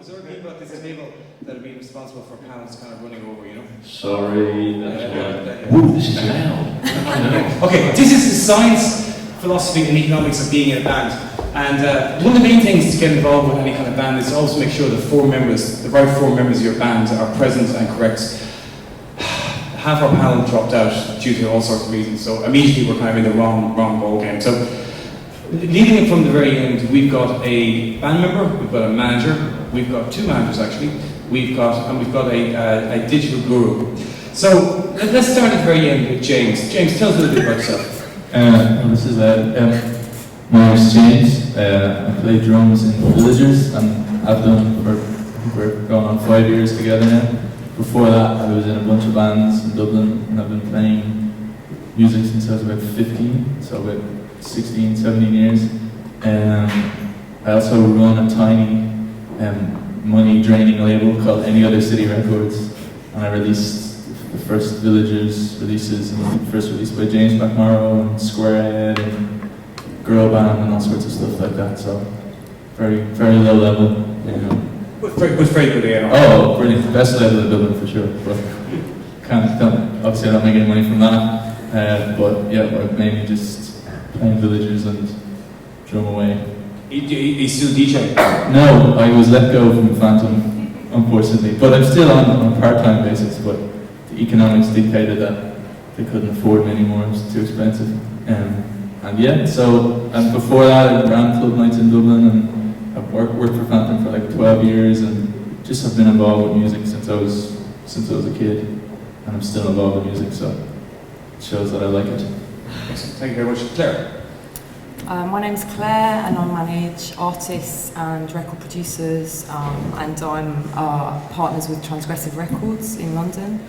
Is there people at this table that have been responsible for panels kind of running over, you know? Sorry, that's why. Ooh, this is loud. Okay, this is the science, philosophy, and economics of being in a band. And one of the main things to get involved with any kind of band is also make sure that the right four members of your band are present and correct. Half our panel dropped out due to all sorts of reasons, so immediately we're kind of in the wrong ball game. So, leading it from the very end, we've got a band member, we've got a manager, we've got two managers actually, we've got a digital guru. So let's start at the very end with James. James, tell us a little bit about yourself. This is my name is James. I play drums in Villagers, and I've done we're going on 5 years together now. Before that, I was in a bunch of bands in Dublin, and I've been playing music since I was about 15, so about 16, 17 years. I also run a tiny money-draining label called Any Other City Records, and I released the first Villagers releases, and the first release by James McMorrow and Squarehead and Girl Band and all sorts of stuff like that. So very, very low level, you know. But very good, yeah. Oh, brilliant! Best level in Dublin for sure. But obviously I don't make any money from that. But yeah, we're mainly just playing Villagers and drum away. You still DJ? No, I was let go from Phantom, unfortunately. But I'm still on a part-time basis. But the economics dictated that they couldn't afford me anymore. It was too expensive. And yeah, so before that I ran club nights in Dublin, and I've worked for Phantom for like 12 years, and just have been involved with music since I was a kid, and I'm still involved with music, so it shows that I like it. Excellent. Thank you very much. Claire? My name's Claire, and I manage artists and record producers, and I'm partners with Transgressive Records in London.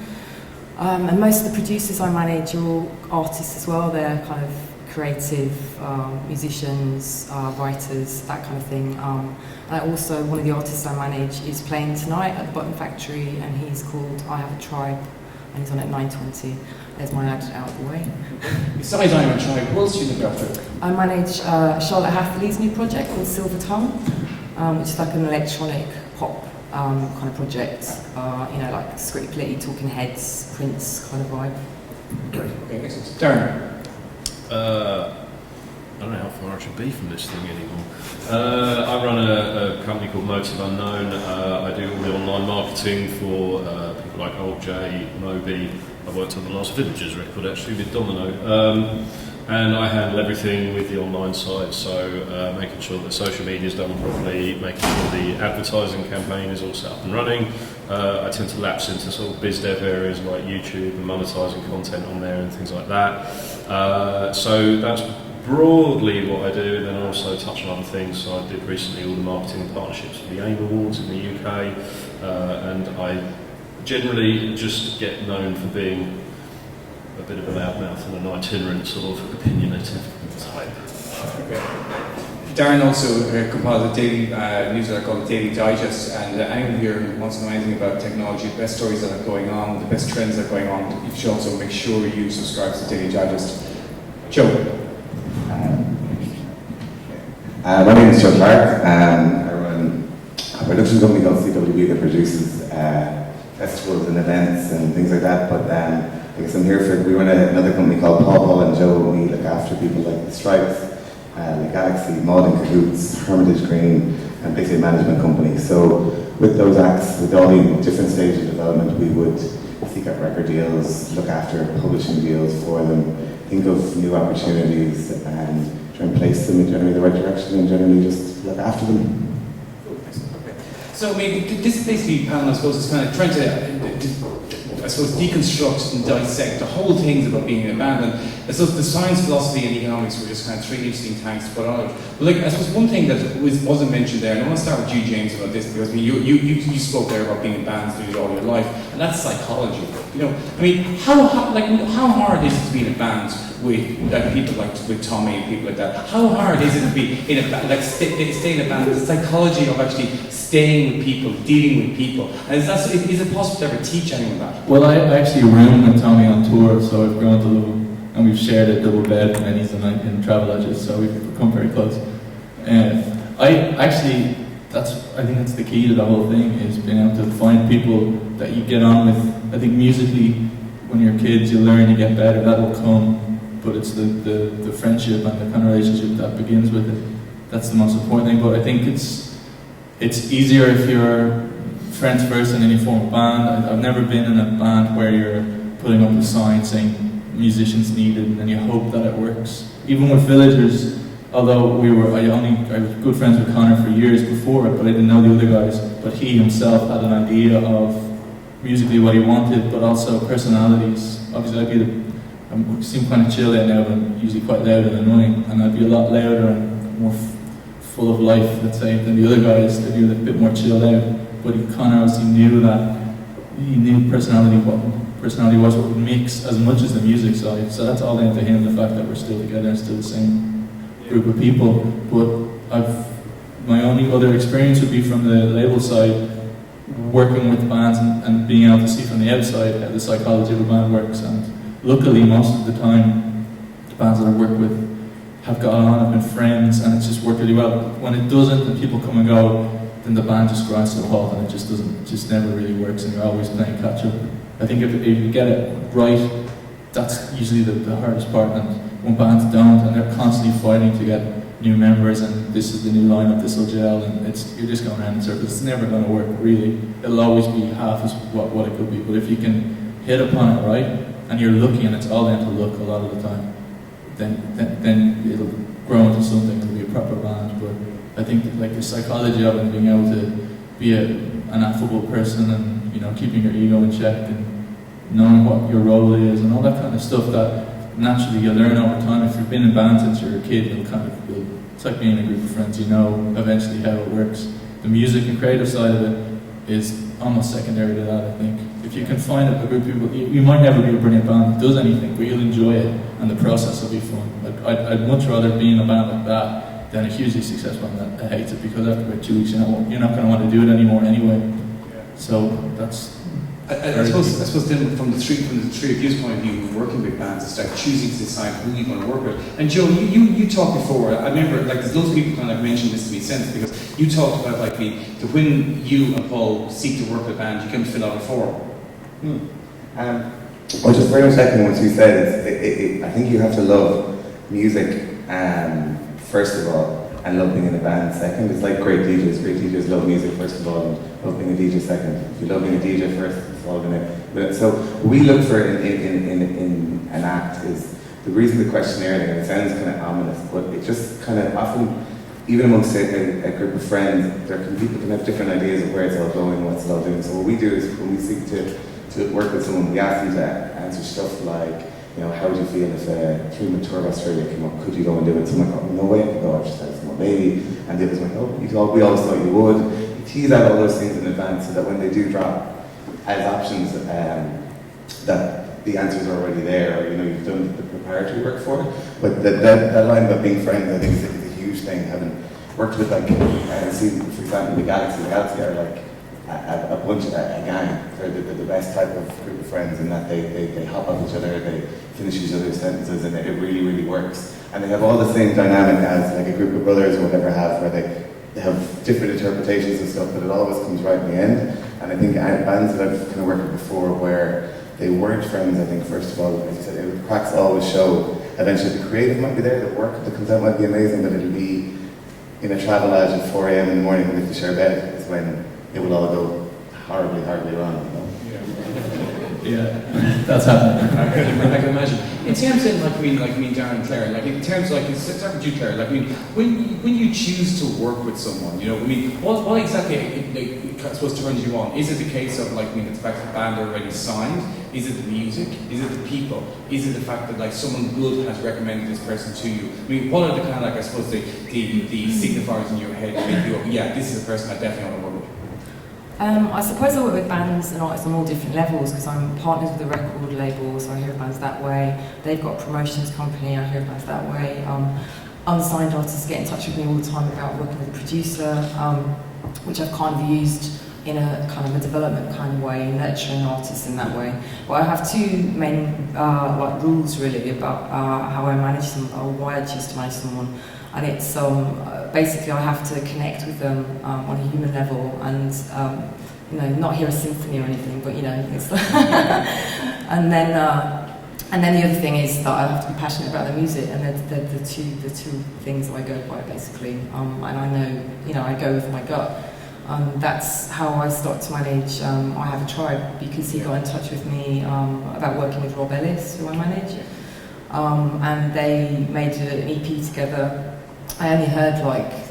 And most of the producers I manage are all artists as well. They're kind of creative musicians, writers, that kind of thing. And also, one of the artists I manage is playing tonight at the Button Factory, and he's called I Have a Tribe, and he's on at 9:20. There's my ad out of the way. Besides I Have a Tribe, what else do you look after? I manage Charlotte Hatherley's new project called Silver Tongue, which is like an electronic pop kind of project, like Scriptly, Talking Heads, Prince kind of vibe. Great. Okay, excellent. Darren? I don't know how far I should be from this thing anymore. I run a company called Motive Unknown. I do all the online marketing for people like Old J, Moby. I worked on the last Villagers record actually with Domino. And I handle everything with the online side, so making sure that social media is done properly, making sure the advertising campaign is all set up and running. I tend to lapse into sort of biz dev areas like YouTube and monetizing content on there and things like that. So that's broadly what I do, and then I also touch on other things. So I did recently all the marketing partnerships for the AIM Awards in the UK, and I generally just get known for being a bit of a loudmouth and an itinerant sort of opinionative type. Okay. Darren also compiles a daily newsletter called the Daily Digest, and anyone here who wants to know anything about technology, the best stories that are going on, the best trends that are going on, you should also make sure you subscribe to the Daily Digest. Joe? My name is Joe Clark. I run a production company called CWB that produces festivals and events and things like that, but I guess I'm here we run another company called Paul and Joe, and we look after people like The Stripes, like Galaxy, Maud and Cahoots, Hermitage Green, and basically a management company. So with those acts, with all the different stages of development, we would seek out record deals, look after publishing deals for them, think of new opportunities, and try and place them in generally the right direction, and generally just look after them. So maybe this basically panel, I suppose, is kind of trying to deconstruct and dissect the whole things about being in a band. And I suppose the science, philosophy, and economics were just kind of three interesting tanks to put on it. But I suppose one thing that wasn't mentioned there, and I want to start with you, James, about this, because you spoke there about being in bands through all your life, and that's psychology. How hard is it to be in a band with people like with Tommy and people like that? How hard is it to be in a band, stay in a band? The psychology of actually staying with people, dealing with people, and is it possible to ever teach anyone that? Well, I actually roomed with Tommy on tour, so I've grown to love him, and we've shared a double bed many's a night in Travelodges, so we've become very close. I actually I think that's the key to the whole thing, is being able to find people that you get on with. I think musically, when you're kids, you learn, you get better, that will come, but it's the friendship and the kind of relationship that begins with it. That's the most important thing. But I think it's easier if you're friends first and then you form a band. I've never been in a band where you're putting up a sign saying musicians needed and then you hope that it works. Even with Villagers, although I was good friends with Connor for years before it, but I didn't know the other guys. But he himself had an idea of musically what he wanted, but also personalities. Obviously, I seem kind of chill there now, but I'm usually quite loud and annoying, and I'd be a lot louder and more full of life, let's say, than the other guys. They'd be a bit more chilled out. But Connor obviously knew that. He knew personality was what would mix as much as the music side. So that's all down to him, the fact that we're still together and still the same group of people. But my only other experience would be from the label side, working with bands and being able to see from the outside how the psychology of a band works. And luckily, most of the time, the bands that I've worked with have got on, have been friends, and it's just worked really well. When it doesn't, and people come and go, then the band just grinds to a halt, and it just never really works, and you're always playing catch up. I think if you get it right, that's usually the hardest part. And when bands don't, and they're constantly fighting to get new members, and this is the new lineup, this will gel, and you're just going around in circles. It's never going to work, really. It'll always be half as what it could be. But if you can hit upon it right, and you're lucky, and it's all down to luck a lot of the time, then it'll grow into something. It'll be a proper band. But I think like the psychology of it, being able to be an affable person, and keeping your ego in check, and knowing what your role is, and all that kind of stuff that naturally you learn over time. If you've been in band since you're a kid, it's like being in a group of friends. You know eventually how it works. The music and creative side of it is almost secondary to that, I think. If you can find a group of people, you might never be a brilliant band that does anything, but you'll enjoy it, and the process will be fun. I'd much rather be in a band like that than a hugely successful band that hates it, because after about 2 weeks you're not going to want to do it anymore anyway. So that's. I suppose then from the three of you's point of view, working with bands, it's like choosing to decide who you're going to work with. And Joe, you talked before. I remember there's loads of people kind of mentioned this to me since, because you talked about when you and Paul seek to work with a band, you can fill out a form. Well, just very much echoing what you said, I think you have to love music first of all, and love being in a band second. It's like great DJs. Great DJs love music first of all, and love being a DJ second. If you love being a DJ first, it's all gonna. So what we look for in an act is the reason the questionnaire thing. It sounds kind of ominous, but it just kind of often, even amongst a group of friends, people can have different ideas of where it's all going, what's it all doing. So what we do is when we seek to work with someone, we ask you to answer stuff like, how would you feel if a 3-month tour of Australia came up? Could you go and do it? Someone like, no way I could go, I just had a small baby. And the others went, we always thought you would. You tease out all those things in advance so that when they do drop as options, that the answers are already there, or you've done the preparatory work for it. But that line about being friends, I think is a huge thing. Having worked with seen, for example, the Galaxy are like a bunch, a gang. They're the best type of group of friends in that they hop off each other, they finish each other's sentences, and it really, really works. And they have all the same dynamic as like a group of brothers or whatever have, where they have different interpretations and stuff, but it always comes right in the end. And I think bands that I've kind of worked with before where they weren't friends, I think first of all, as you said, the cracks always show. Eventually the creative might be there, the work that comes out might be amazing, but it'll be in a travel lodge at 4 a.m. in the morning with the share bed is when it will all go horribly, horribly wrong. Yeah, that's happening. I can imagine. In terms of Darren and Claire, in terms of let's start with you, Claire. When you choose to work with someone, what exactly I suppose turns you on? Is it the case of the fact that the band are already signed? Is it the music? Is it the people? Is it the fact that someone good has recommended this person to you? What are the kind of I suppose the signifiers in your head that make you go, yeah, this is a person I definitely want to work with? I suppose I work with bands and artists on all different levels, because I'm partners with the record label, so I hear bands that way. They've got a promotions company, I hear bands that way. Unsigned artists get in touch with me all the time about working with a producer, which I've kind of used in a kind of a development kind of way, nurturing artists in that way. But I have two main rules really about how I manage them, or why I choose to manage someone. And it's basically I have to connect with them on a human level and not hear a symphony or anything, but it's and then the other thing is that I have to be passionate about the music, and they're the two things that I go by basically. And I know, I go with my gut. That's how I started to manage I Have a Tribe, because he got in touch with me about working with Rob Ellis, who I manage. And they made an EP together. I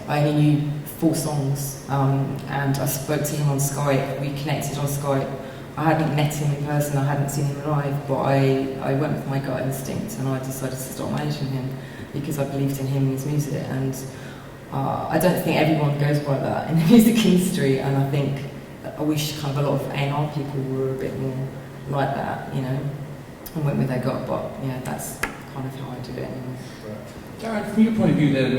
only knew 4 songs, and I spoke to him on Skype. We connected on Skype. I hadn't met him in person, I hadn't seen him live, but I went with my gut instinct and I decided to start managing him because I believed in him and his music. And I don't think everyone goes by that in the music industry, and I wish kind of a lot of A&R people were a bit more like that, and went with their gut, but that's kind of how I do it anyway. Darren, from your point of view then,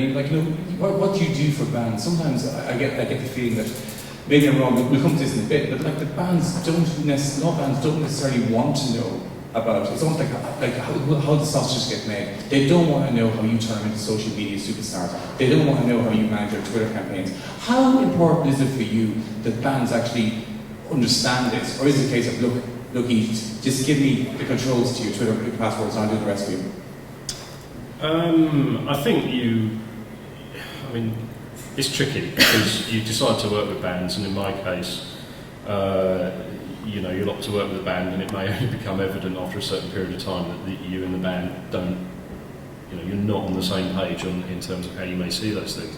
what do you do for bands? Sometimes I get the feeling that, maybe I'm wrong, we'll come to this in a bit, but the bands don't necessarily want to know about it. It's almost like how the sausages get made. They don't want to know how you turn them into social media superstars. They don't want to know how you manage your Twitter campaigns. How important is it for you that bands actually understand this? Or is it a case of, look, East, just give me the controls to your Twitter passwords and I'll do the rest for you? I think it's tricky because you decide to work with bands, and in my case, you're opt to work with a band, and it may only become evident after a certain period of time that you and the band don't, you're not on the same page in terms of how you may see those things.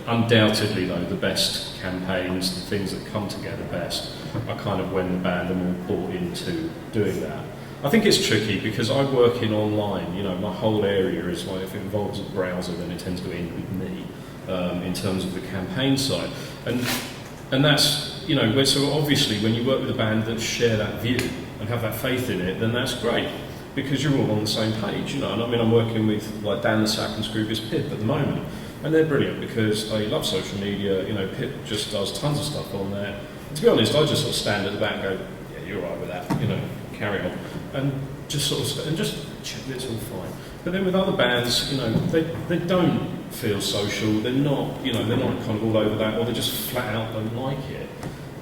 Undoubtedly, though, the best campaigns, the things that come together best, are kind of when the band are more bought into doing that. I think it's tricky because I work in online, my whole area is like, if it involves a browser, then it tends to end with me in terms of the campaign side. And that's, so obviously when you work with a band that share that view and have that faith in it, then that's great because you're all on the same page, And I'm working with like Dan the Sack and Scroobius Pip at the moment, and they're brilliant because they love social media. Pip just does tons of stuff on there. And to be honest, I just sort of stand at the back and go, yeah, you're right with that, carry on, and just check it's all fine. But then with other bands, they don't feel social. They're not, they're not kind of all over that, or they just flat out don't like it.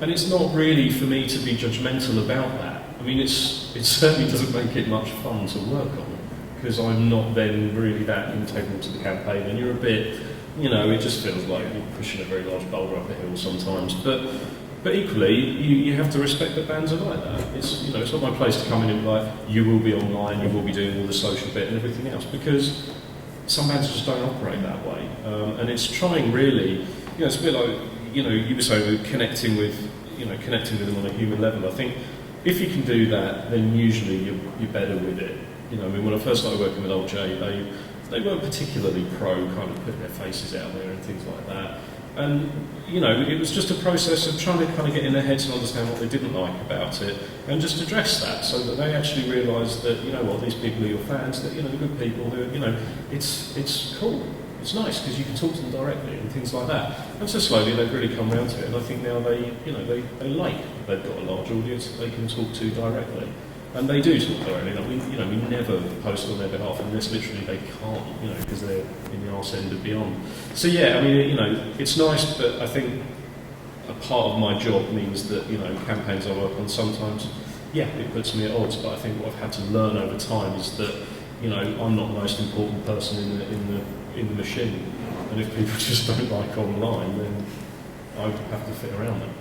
And it's not really for me to be judgmental about that. It certainly doesn't make it much fun to work on because I'm not then really that integral to the campaign, and you're a bit, it just feels like you're pushing a very large boulder up a hill sometimes. But equally, you have to respect that bands are like that. It's not my place to come in and be like, you will be online, you will be doing all the social bit and everything else, because some bands just don't operate that way. And it's trying really, it's a bit like, you were saying, connecting with them on a human level. I think if you can do that, then usually you're better with it. When I first started working with Old J, they weren't particularly pro kind of putting their faces out there and things like that. And, it was just a process of trying to kind of get in their heads and understand what they didn't like about it and just address that so that they actually realised that, these people are your fans, that, they're good people, it's cool. It's nice because you can talk to them directly and things like that. And so slowly they've really come around to it, and I think now they they've got a large audience that they can talk to directly. And they do talk directly. We never post on their behalf unless literally they can't, because they're in the arse end and beyond. So yeah, it's nice, but I think a part of my job means that, campaigns I work on sometimes, it puts me at odds. But I think what I've had to learn over time is that, I'm not the most important person in the machine. And if people just don't like online, then I have to fit around them.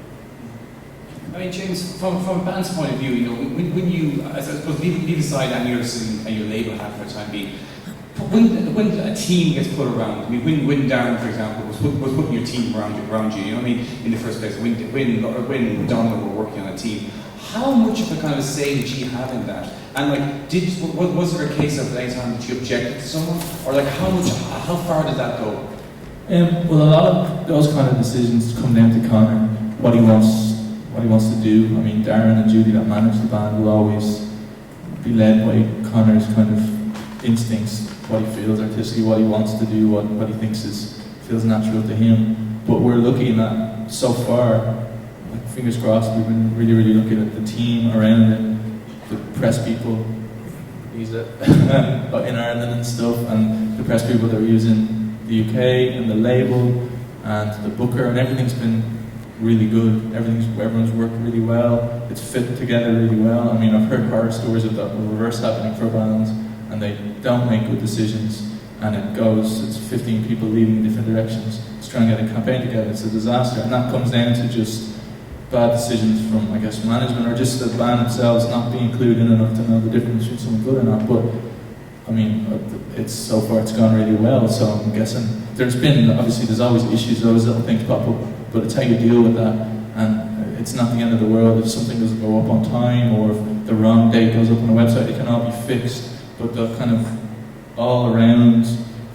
James, from a band's point of view, when you, I suppose, leave aside and your label hat for the time being, when a team gets put around, when Darren, for example, was putting your team around you, in the first place, when Donald were working on a team, how much of a kind of say did you have in that? And was there a case of any time that you objected to someone, or how far did that go? Well, a lot of those kind of decisions come down to Conor, what he wants to do. Darren and Judy that manage the band will always be led by Conor's kind of instincts, what he feels artistically, what he wants to do, what he thinks feels natural to him. But we're looking at, so far, fingers crossed, we've been really, really looking at the team around it, the press people, in Ireland and stuff, and the press people that we're using the UK and the label and the booker and everything's been really good. Everyone's worked really well. It's fit together really well. I mean, I've heard horror stories of that reverse happening for bands, and they don't make good decisions, and it's 15 people leading in different directions to try and get a campaign together. It's a disaster, and that comes down to just bad decisions from, I guess, management, or just the band themselves not being clued in enough to know the difference between someone good or not. But I mean, so far it's gone really well, so I'm guessing there's always issues, there's always little things pop up, but it's how you deal with that, and it's not the end of the world if something doesn't go up on time, or if the wrong date goes up on the website. It can all be fixed, but the kind of all-around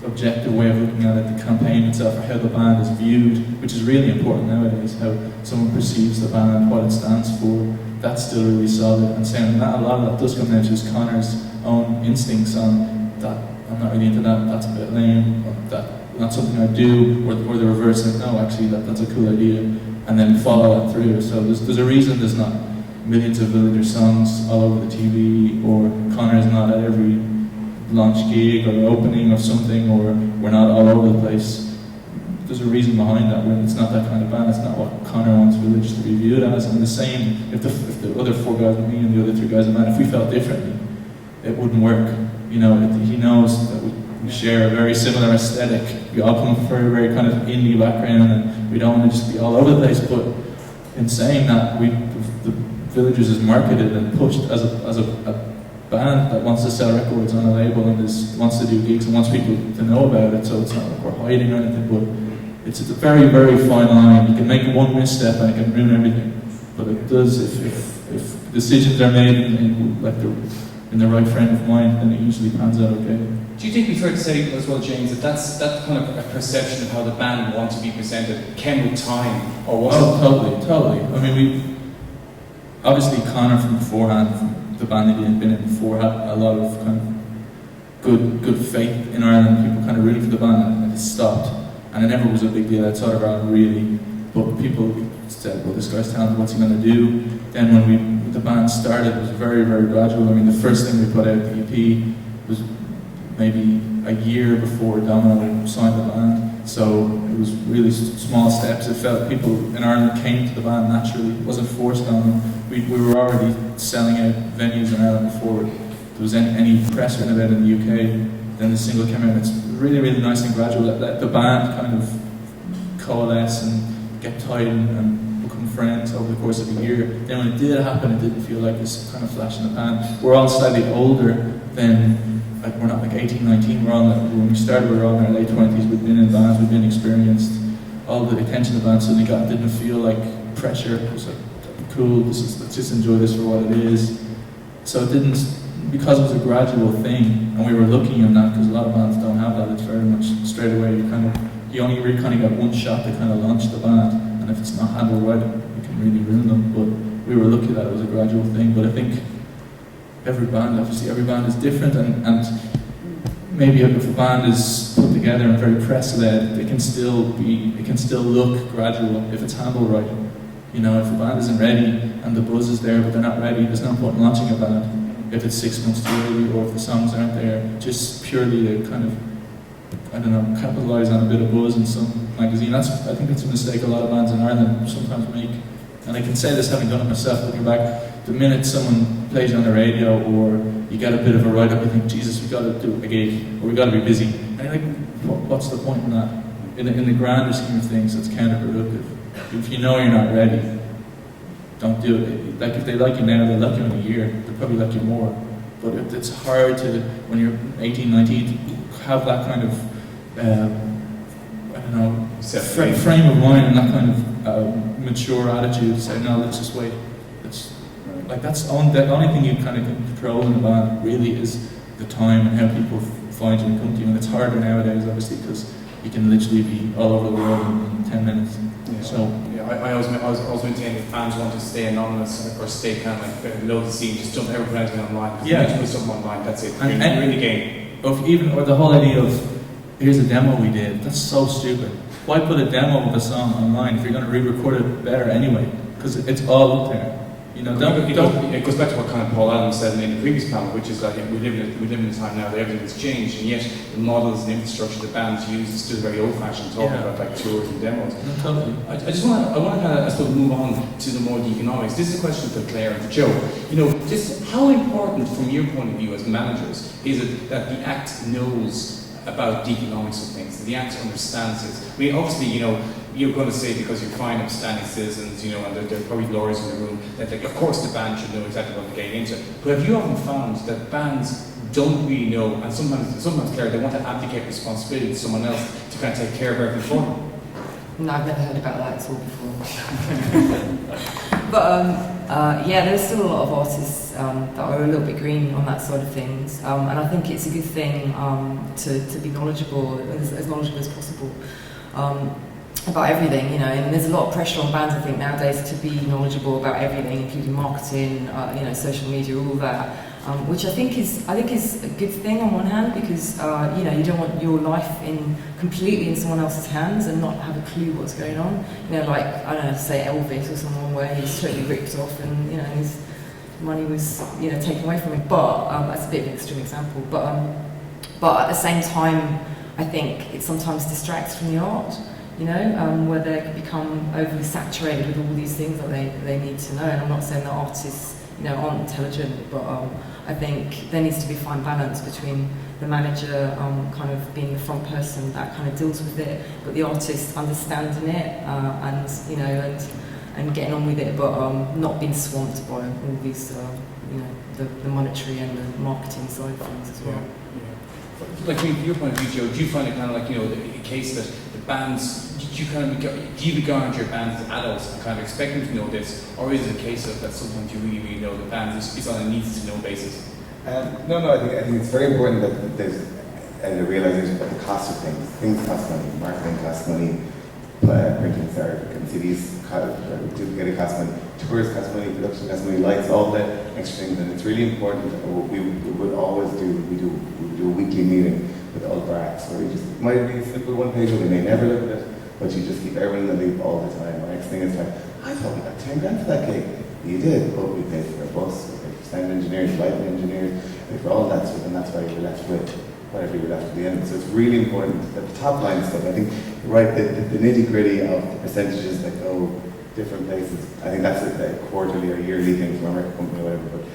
objective way of looking at it, the campaign itself, or how the band is viewed, which is really important nowadays, how someone perceives the band, what it stands for, that's still really solid and sound. And that, a lot of that does come down to just Connor's own instincts on that. I'm not really into that, that's a bit lame, or that's not something I do, or the reverse, like, no, actually that's a cool idea, and then follow that through. So there's a reason there's not millions of Villager songs all over the TV, or Connor's not at every launch gig or opening of something, or we're not all over the place. There's a reason behind that. When it's not that kind of band, it's not what Connor wants Village to be viewed as. And the same, if the other 4 guys with me and the other 3 guys in the band, if we felt differently, it wouldn't work. You know, he knows that we share a very similar aesthetic. We all come from a very kind of indie background, and we don't want to just be all over the place. But in saying that, the Villagers is marketed and pushed as a band that wants to sell records on a label and wants to do gigs and wants people to know about it. So it's not like we're hiding or anything, but it's a very, very fine line. You can make one misstep and it can ruin everything. But it does, if decisions are made in the right frame of mind, then it usually pans out okay. Do you think we fair to say as well, James, that kind of a perception of how the band want to be presented came with time, or was it? Totally. I mean, obviously Connor from beforehand, from the band that he had been in before, had a lot of kind of good faith in Ireland. People kind of rooting for the band, and it stopped. And it never was a big deal outside of Ireland, really. But people said, well, this guy's talented, what's he going to do? Then when the band started, it was very, very gradual. I mean, the first thing we put out, the EP, was maybe a year before Domino signed the band. So it was really small steps. It felt people in Ireland came to the band naturally. It wasn't forced on them. We were already selling out venues in Ireland before there was any press written about it in the UK. Then the single came out. It's really, really nice and gradual. Let the band kind of coalesce and get tight and become friends over the course of a year. Then when it did happen, it didn't feel like this kind of flash in the pan. We're all slightly older than, like, we're not like 18, 19. We're all, when we started, we were all in our late 20s. We'd been in bands, we'd been experienced. All the attention the band suddenly got didn't feel like pressure. It was like, cool, let's just enjoy this for what it is. So it didn't, because it was a gradual thing, and we were lucky in that, because a lot of bands don't have that. It's very much straight away. You only really kind of get one shot to kind of launch the band, and if it's not handled right, you can really ruin them. But we were lucky that it was a gradual thing. But I think every band is different, and maybe if a band is put together and very press-led, it can still look gradual if it's handled right. You know, if a band isn't ready and the buzz is there but they're not ready, there's no point in launching a band if it's 6 months too early, or if the songs aren't there, just purely to kind of, I don't know, capitalise on a bit of buzz in some magazine. I think that's a mistake a lot of bands in Ireland sometimes make. And I can say this having done it myself, looking back. The minute someone plays on the radio, or you get a bit of a write-up, you think, Jesus, we've got to do a gig, or we've got to be busy. And you're like, what's the point in that? In the grander scheme of things, it's counterproductive. If you know you're not ready, don't do it. Like, if they like you now, they'll like you in a year. They'll probably like you more. But it's hard to, when you're 18, 19, to have that kind of, I don't know, frame of mind and that kind of mature attitude to say, no, let's just wait. That's the only thing you kind of can control in a band, really, is the time and how people find you and come to you. And it's harder nowadays, obviously, because you can literally be all over the world in 10 minutes. Yeah. So I always maintain if fans want to stay anonymous or stay kind of like below the scene, just don't ever put anything online. Yeah. You put something online, that's it. And you're in the game. Or the whole idea of, here's a demo we did, that's so stupid. Why put a demo of a song online if you're going to re-record it better anyway? Because it's all up there. You know, don't It goes back to what kind of Paul Adams said in the previous panel, which is that we live in a time now that everything has changed, and yet the models and the infrastructure the bands use is still very old-fashioned, talking about like tours and demos. No, totally. I want to kind of, I suppose, move on to the more the economics. This is a question for Claire and for Joe. You know, just how important, from your point of view as managers, is it that the Act knows about the economics of things, that the Act understands it? I mean, obviously, you know, you're going to say because you're fine upstanding citizens, you know, and there are probably lawyers in the room, that like, of course the band should know exactly what they're getting into. But have you often found that bands don't really know, and sometimes Claire, they want to abdicate responsibility to someone else to kind of take care of everything for them? No, I've never heard about that at all before. But yeah, there's still a lot of artists that are a little bit green on that side of things, and I think it's a good thing to be knowledgeable, as knowledgeable as possible. About everything, you know, and there's a lot of pressure on bands, I think, nowadays to be knowledgeable about everything, including marketing, you know, social media, all that, which I think is a good thing on one hand, because you know, you don't want your life completely in someone else's hands and not have a clue what's going on. You know, like, I don't know, say Elvis or someone where he's totally ripped off and, you know, his money was, you know, taken away from him. But that's a bit of an extreme example. But at the same time, I think it sometimes distracts from the art. You know, where they can become overly saturated with all these things that they need to know. And I'm not saying that artists, you know, aren't intelligent, but I think there needs to be a fine balance between the manager kind of being the front person that kind of deals with it, but the artist understanding it and, you know, and getting on with it, but not being swamped by all these, you know, the monetary and the marketing side of things as well. Yeah. Like, from your point of view, Joe, do you find it kind of like, you know, a case that the bands, do you regard your bands as adults and kind of expect them to know this, or is it a case of that sometimes you really know the bands is on a needs-to-know basis? No, I think it's very important that there's a realization about the cost of things. Things cost money, marketing costs money, printing CDs cost money, tours cost money, production costs money, lights, all the extra things, and it's really important. We would always do a weekly meeting with all of our acts where we just, it might be a simple one page, we may never look at it, but you just keep everyone in the loop all the time. My next thing is like, I thought we got 10 grand for that cake. You did, but we paid for a bus, we paid for sound engineers, lighting engineers, we paid for all that stuff, and that's why you're left with whatever you're left at the end. So it's really important that the top line stuff, I think, you're right, the nitty gritty of the percentages that go different places, I think that's a quarterly or yearly thing from a record company or whatever, but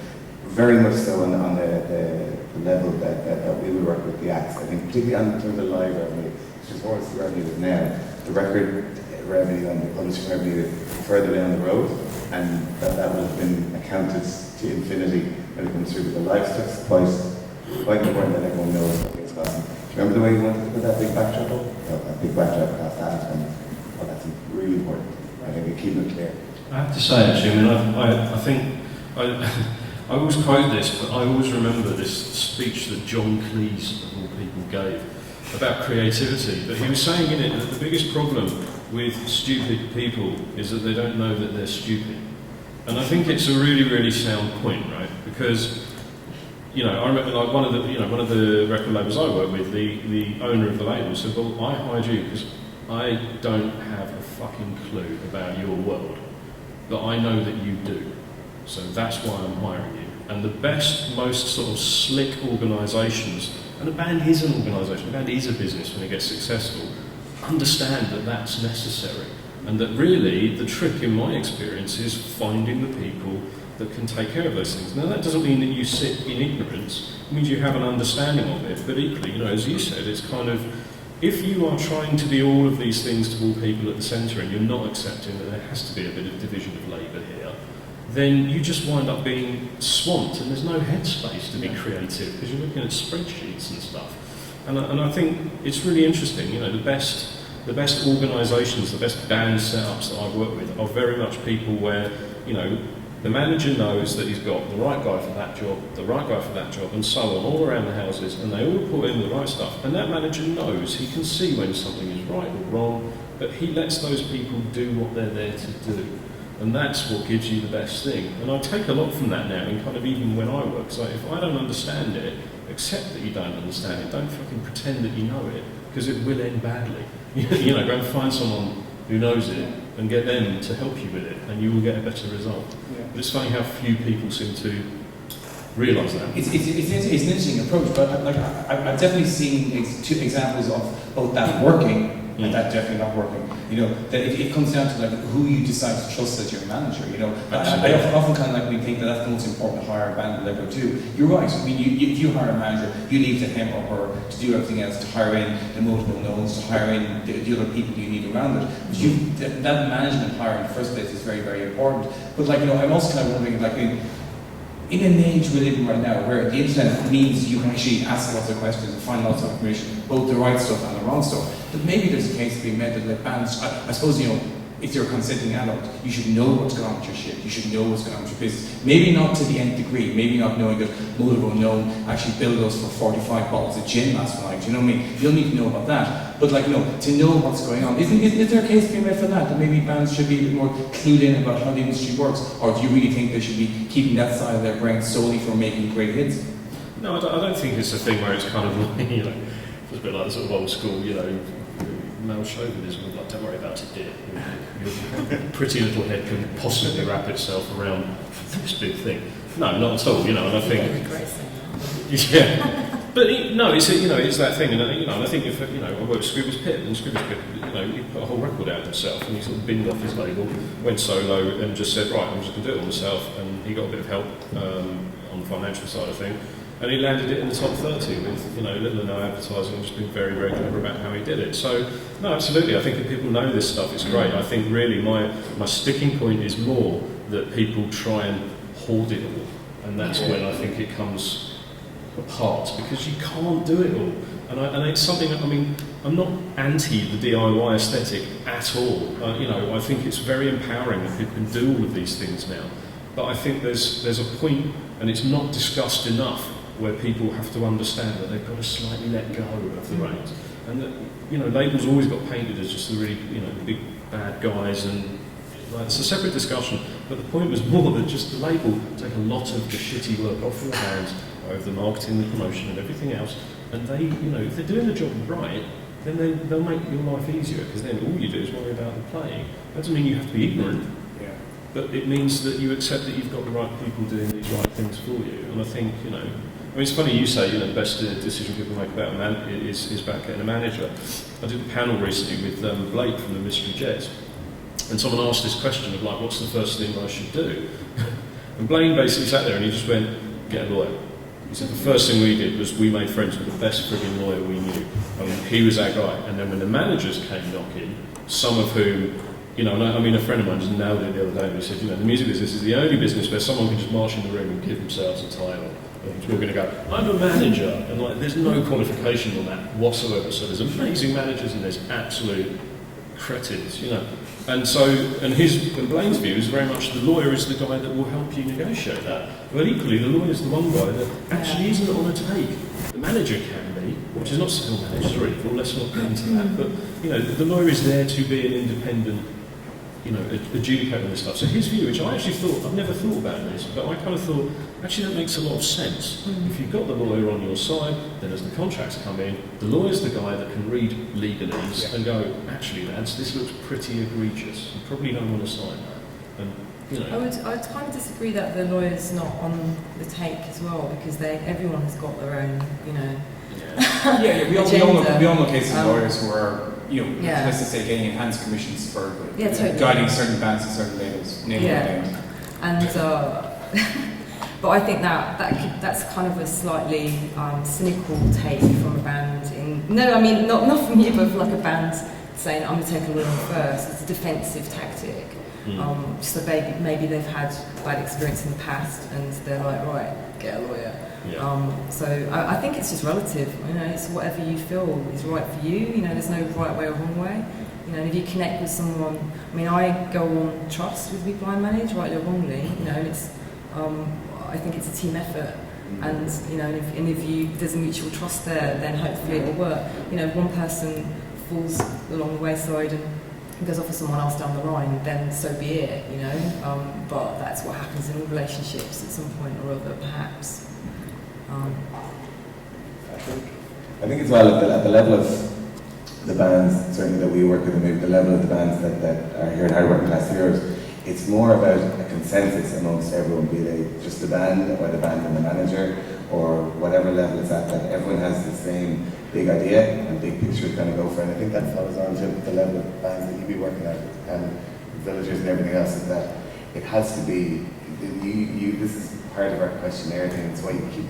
very much so on the level that we would work with the acts. I think particularly on terms of live revenue, which is what the revenue is now. The record revenue and the publishing revenue is further down the road, and that will have been accounted to infinity when it comes through. But the live stuff's quite important that everyone knows what it's costing. Do you remember the way you wanted to put that big backdrop up? No, that big backdrop cost that, and that's really important. I think we keep it clear. I have to say, actually, I think I always quote this, but I always remember this speech that John Cleese, of all people, gave about creativity. But he was saying in it that the biggest problem with stupid people is that they don't know that they're stupid. And I think it's a really, really sound point, right? Because, you know, I remember like one of the record labels I work with, the owner of the label said, well, I hired you because I don't have a fucking clue about your world, but I know that you do. So that's why I'm hiring you. And the best, most sort of slick organisations, and a band is an organisation, a band is a business when it gets successful, understand that that's necessary. And that really, the trick in my experience is finding the people that can take care of those things. Now that doesn't mean that you sit in ignorance, it means you have an understanding of it, but equally, you know, as you said, it's kind of, if you are trying to be all of these things to all people at the centre and you're not accepting that there has to be a bit of division of labour here, then you just wind up being swamped and there's no headspace to be creative because you're looking at spreadsheets and stuff. And I think it's really interesting, you know, the best organisations, the best band setups that I've worked with are very much people where, you know, the manager knows that he's got the right guy for that job, the right guy for that job, and so on, all around the houses, and they all put in the right stuff. And that manager knows, he can see when something is right or wrong, but he lets those people do what they're there to do. And that's what gives you the best thing. And I take a lot from that now, and kind of even when I work. So if I don't understand it, accept that you don't understand it. Don't fucking pretend that you know it, because it will end badly. You know, go and find someone who knows it and get them to help you with it, and you will get a better result. Yeah. But it's funny how few people seem to realise that. It's an interesting approach, but like I've definitely seen two examples of both that working and that definitely not working. You know, that it comes down to like who you decide to trust as your manager. You know, I often kind of like we think that that's the most important to hire a band level too. You're right. I mean, if you hire a manager, you leave to him or her to do everything else, to hire in the multiple knowns, to hire in the other people you need around it. But that management hire in the first place is very, very important. But like, you know, I'm also kind of wondering, like, in an age we live in right now where the internet means you can actually ask lots of questions and find lots of information, both the right stuff and the wrong stuff, but maybe there's a case to be made that like bands, I suppose, you know, if you're a consenting adult, you should know what's going on with your shit, you should know what's going on with your business. Maybe not to the nth degree, maybe not knowing that Mulligan Unknown actually billed us for 45 bottles of gin last night, you know what I mean? You'll need to know about that. But like, you know, to know what's going on, is there a case being made for that? That maybe bands should be a bit more clued in about how the industry works? Or do you really think they should be keeping that side of their brain solely for making great hits? No, I don't think it's a thing where it's kind of like, you know, it's a bit like the sort of old school, you know, male chauvinism, like, don't worry about it, dear. Your pretty little head can possibly wrap itself around this big thing. No, not at all, you know, and I think... Yeah. But no, it's you know, it's that thing, and you know, and I think if you know, I worked with Scribner's Pit, and Scribner's Pit, you know, he put a whole record out himself, and he sort of binned off his label, went solo, and just said, right, I'm just going to do it all myself, and he got a bit of help on the financial side of thing, and he landed it in the top 30 with, you know, little or no advertising, and just been very, very clever about how he did it. So, no, absolutely, I think if people know this stuff, it's great. I think really my sticking point is more that people try and hoard it all, and that's when I think it comes apart, because you can't do it all. And it's something, I mean, I'm not anti the DIY aesthetic at all. You know, I think it's very empowering that people can do all of these things now. But I think there's a point, and it's not discussed enough, where people have to understand that they've got to slightly let go of the reins. And that, you know, labels always got painted as just the really, you know, big bad guys, and like, it's a separate discussion. But the point was more that just the label take a lot of the shitty work off your hands, over the marketing, the promotion, and everything else. And they, you know, if they're doing the job right, then they'll make your life easier, because then all you do is worry about the playing. That doesn't mean you have to be ignorant, but it means that you accept that you've got the right people doing these right things for you. And I think, you know, I mean, it's funny you say, you know, the best decision people make about a man is about getting a manager. I did a panel recently with Blake from the Mystery Jets, and someone asked this question of like, what's the first thing I should do? And Blaine basically sat there and he just went, get a lawyer. He said the first thing we did was we made friends with the best frigging lawyer we knew. I mean, he was our guy. And then when the managers came knocking, some of whom, you know, I mean, a friend of mine just nailed it the other day, and he said, you know, the music business is the only business where someone can just march in the room and give themselves a title. And we're going to go, I'm a manager, and like, there's no qualification on that whatsoever. So there's amazing managers and there's absolute cretins, you know. And so, and Blaine's view is very much the lawyer is the guy that will help you negotiate that. But equally, the lawyer is the one guy that actually isn't on a take. The manager can be, which is not still managers or equal, let's not get into that. But, you know, the lawyer is there to be an independent, you know, adjudicator on this stuff. So his view, which I actually thought, I've never thought about this, but I kind of thought, actually that makes a lot of sense. If you've got the lawyer on your side, then as the contracts come in, the lawyer's the guy that can read legalese and go, actually lads, this looks pretty egregious. You probably don't want to sign that. And, you know. I'd kind of disagree that the lawyer's not on the take as well, because everyone has got their own, you know. We all know cases of lawyers who are, you know, let's just say getting enhanced commissions for totally. guiding certain bands and certain labels. And but I think that's kind of a slightly cynical take from a band. Not from you, but from like a band saying, I'm going to take a lawyer first. It's a defensive tactic. So maybe they've had bad experience in the past, and they're like, right, get a lawyer. So I think it's just relative. You know, it's whatever you feel is right for you. You know, there's no right way or wrong way. You know, and if you connect with someone, I mean, I go on trust with people I manage, rightly or wrongly. You know, it's I think it's a team effort, and you know, if there's a mutual trust there, then hopefully it will work. You know, if one person falls along the wayside and goes off with someone else down the line, then so be it. You know, but that's what happens in all relationships at some point or other, perhaps. I think as well at the level of the bands, certainly that we work with, and maybe the level of the bands that are here at Hard Working Class Heroes, it's more about a consensus amongst everyone, be they just the band or the band and the manager or whatever level it's at, that everyone has the same big idea and big picture to kind of go for. And I think that follows on to the level of bands that you be working at and villagers and everything else, is that it has to be, this is part of our questionnaire thing, it's why you keep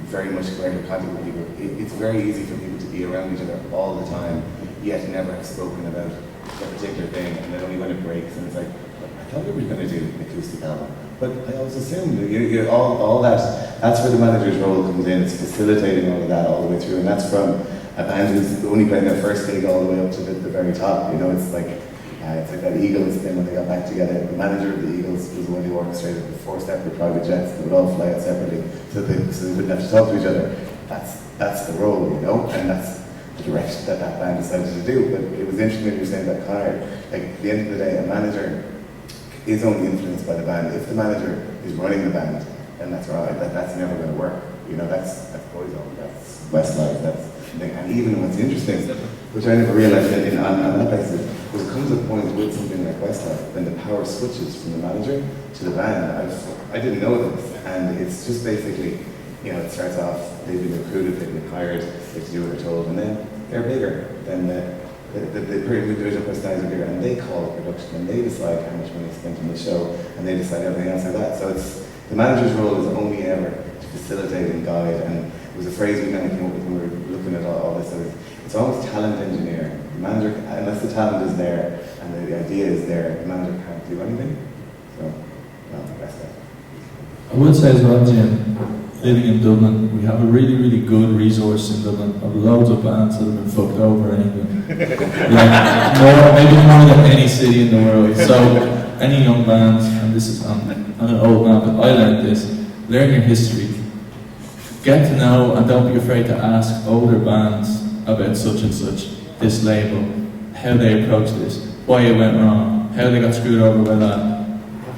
very much greater contact with people. It's very easy for people to be around each other all the time, yet never have spoken about a particular thing, and then only when it breaks, and it's like, I thought we were going to do an acoustic album. But I always assumed that all that's where the manager's role comes in. It's facilitating all of that all the way through, and that's from a band who's only playing their first gig all the way up to the very top. You know, it's like that Eagles thing when they got back together. The manager of the Eagles was the one who orchestrated the 4 separate private jets that would all fly out separately, so they wouldn't have to talk to each other. That's the role, you know, and that's the direction that band decided to do. But it was interesting when you were saying about Connor. Like, at the end of the day, a manager is only influenced by the band. If the manager is running the band, then that's right. That's never going to work. You know, that's Boyzone, that's Westlife, that's the thing. And even what's interesting, which I never realised on that basis, was it comes to a point with something like Westlife, when the power switches from the manager to the band. I didn't know this, and it's just basically, you know, it starts off, they've been recruited, they've been hired, they do what they're told, and then they're bigger than the individual personalities are bigger, and they call it production, and they decide how much money is spent on the show, and they decide everything else like that. So it's, the manager's role is only ever to facilitate and guide, and it was a phrase we kind of came up with when we were looking at all this. So it's almost talent engineering. The manager, unless the talent is there and the idea is there, the manager can't do anything. So, no, that's that. I would say as well, Jim, living in Dublin, we have a really, really good resource in Dublin of loads of bands that have been fucked over in England. Maybe more than any city in the world. So, any young bands, and this is on an old man, but I learned this, learn your history. Get to know, and don't be afraid to ask older bands about such and such, this label, how they approached this, why it went wrong, how they got screwed over by that,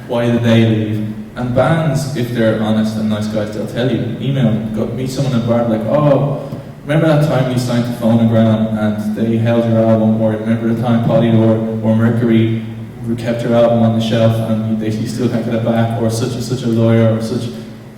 why did they leave. And bands, if they're honest and nice guys, they'll tell you, email them, go meet someone in a bar like, oh, remember that time you signed to Phonogram and they held your album, or remember the time Polydor or Mercury kept your album on the shelf and you still can't get it back, or such and such a lawyer, or such.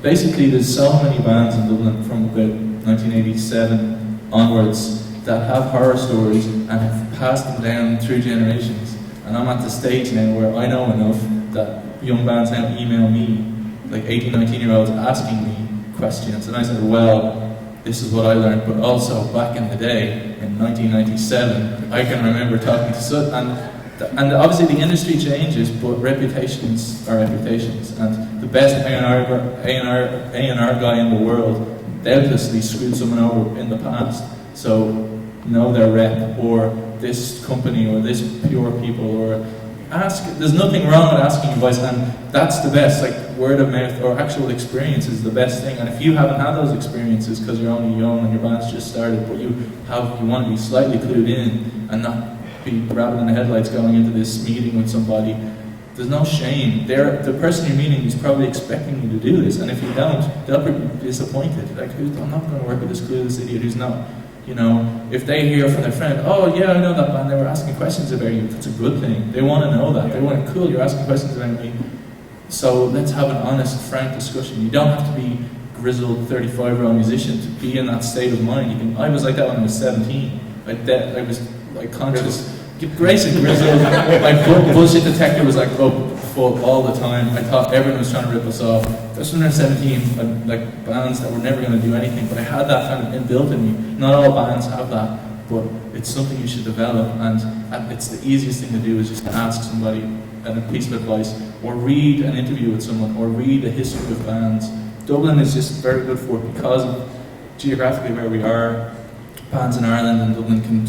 Basically, there's so many bands in Dublin from about 1987 onwards that have horror stories and have passed them down through generations. And I'm at the stage now where I know enough that young bands now email me, like 18, 19-year-olds, asking me questions. And I said, well, this is what I learned. But also, back in the day, in 1997, I can remember talking to such, and obviously the industry changes, but reputations are reputations. And the best A&R guy in the world doubtlessly screwed someone over in the past. So know their rep, or this company, or this pure people, or ask. There's nothing wrong with asking advice, and that's the best. Like, word of mouth or actual experience is the best thing. And if you haven't had those experiences because you're only young and your band's just started, but you want to be slightly clued in and not be rabbit in the headlights going into this meeting with somebody, there's no shame. The person you're meeting is probably expecting you to do this, and if you don't, they'll be disappointed. Like, I'm not going to work with this clueless idiot who's not. You know, if they hear from their friend, oh yeah, I know that band, they were asking questions about you, that's a good thing. They want to know that. They want, cool, you're asking questions about me. So let's have an honest, frank discussion. You don't have to be a grizzled 35-year-old musician to be in that state of mind. I was like that when I was 17. I was like conscious. Grace and grizzled. My bullshit detector was like up full all the time. I thought everyone was trying to rip us off. That's when I was 17, like bands that were never going to do anything. But I had that kind of inbuilt in me. Not all bands have that, but it's something you should develop. And it's the easiest thing to do is just to ask somebody a piece of advice, or read an interview with someone, or read a history of bands. Dublin is just very good for it because of geographically where we are. Bands in Ireland and Dublin can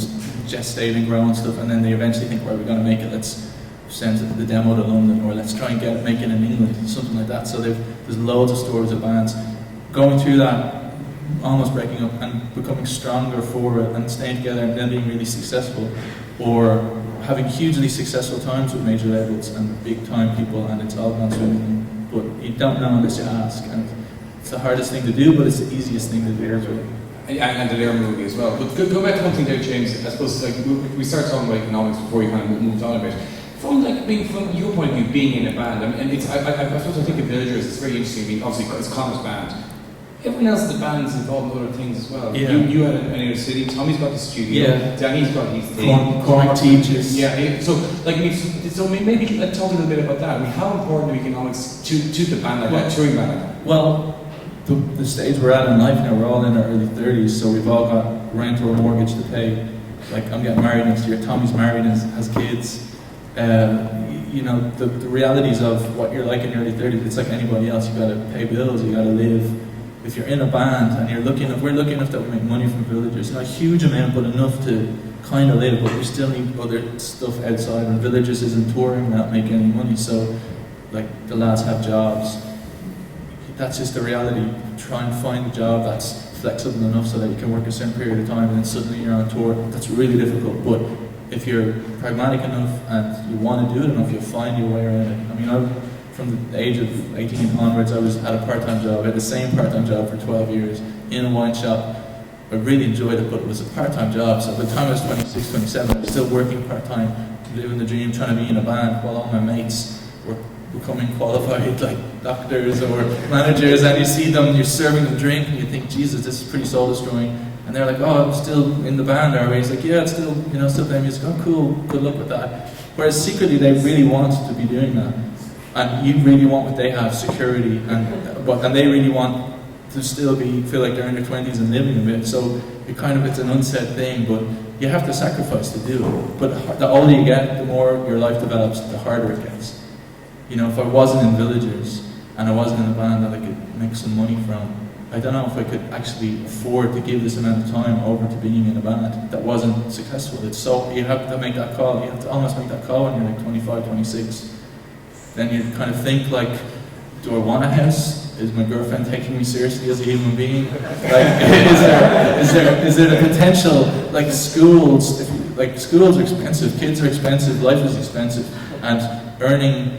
gestate and grow and stuff, and then they eventually think, where are we going to make it? Let's send the demo to London, or let's try and make it in England, something like that. So there's loads of stories of bands going through that, almost breaking up and becoming stronger for it and staying together and then being really successful, or having hugely successful times with major labels and big time people, and it's all gone swimmingly. But you don't know unless you ask, and it's the hardest thing to do, but it's the easiest thing to do as well. And the Lair movie as well. But go back to one thing there, James. I suppose like we started talking about economics before you kind of moved on a bit. From your point of view, being in a band, and it's I suppose I think of Villagers. It's very interesting. I mean, obviously it's Connor's band. Everyone else in the band's involved in other things as well. Yeah. You had an inner city. Tommy's got the studio. Yeah. Danny's got his thing. Cormac teaches. Yeah. So like maybe let's talk a little bit about that. I mean, how important are economics to the band like that, touring band like that? Well, the stage we're at in life now, we're all in our early 30s, so we've all got rent or mortgage to pay. Like, I'm getting married next year, Tommy's married and has kids. You know, the realities of what you're like in your early 30s, it's like anybody else. You gotta pay bills, you gotta live. If you're in a band and we're lucky enough that we make money from Villagers, not a huge amount, but enough to kind of live, but we still need other stuff outside, and Villagers isn't touring, we're not making any money, so, like, the lads have jobs. That's just the reality. Try and find a job that's flexible enough so that you can work a certain period of time and then suddenly you're on tour. That's really difficult, but if you're pragmatic enough and you want to do it enough, you'll find your way around it. I mean, from the age of 18 onwards, I was at a part-time job. I had the same part-time job for 12 years in a wine shop. I really enjoyed it, but it was a part-time job, so by the time I was 26, 27, I was still working part-time, living the dream, trying to be in a band while all my mates were becoming qualified like doctors or managers, and you see them, you're serving them drink and you think, Jesus, this is pretty soul destroying, and they're like, oh, I'm still in the band, are we? He's like, yeah, it's still, still playing music. Oh, cool, good luck with that. Whereas secretly they really want to be doing that, and you really want what they have, security, and they really want to still feel like they're in their 20s and living a bit. So it's an unsaid thing, but you have to sacrifice to do it. But the older you get, the more your life develops, the harder it gets. If I wasn't in Villagers and I wasn't in a band that I could make some money from, I don't know if I could actually afford to give this amount of time over to being in a band that wasn't successful. You have to make that call. You have to almost make that call when you're like 25, 26. Then you kind of think like, do I want a house? Is my girlfriend taking me seriously as a human being? Like, is there the potential? Like schools are expensive, kids are expensive, life is expensive, and earning.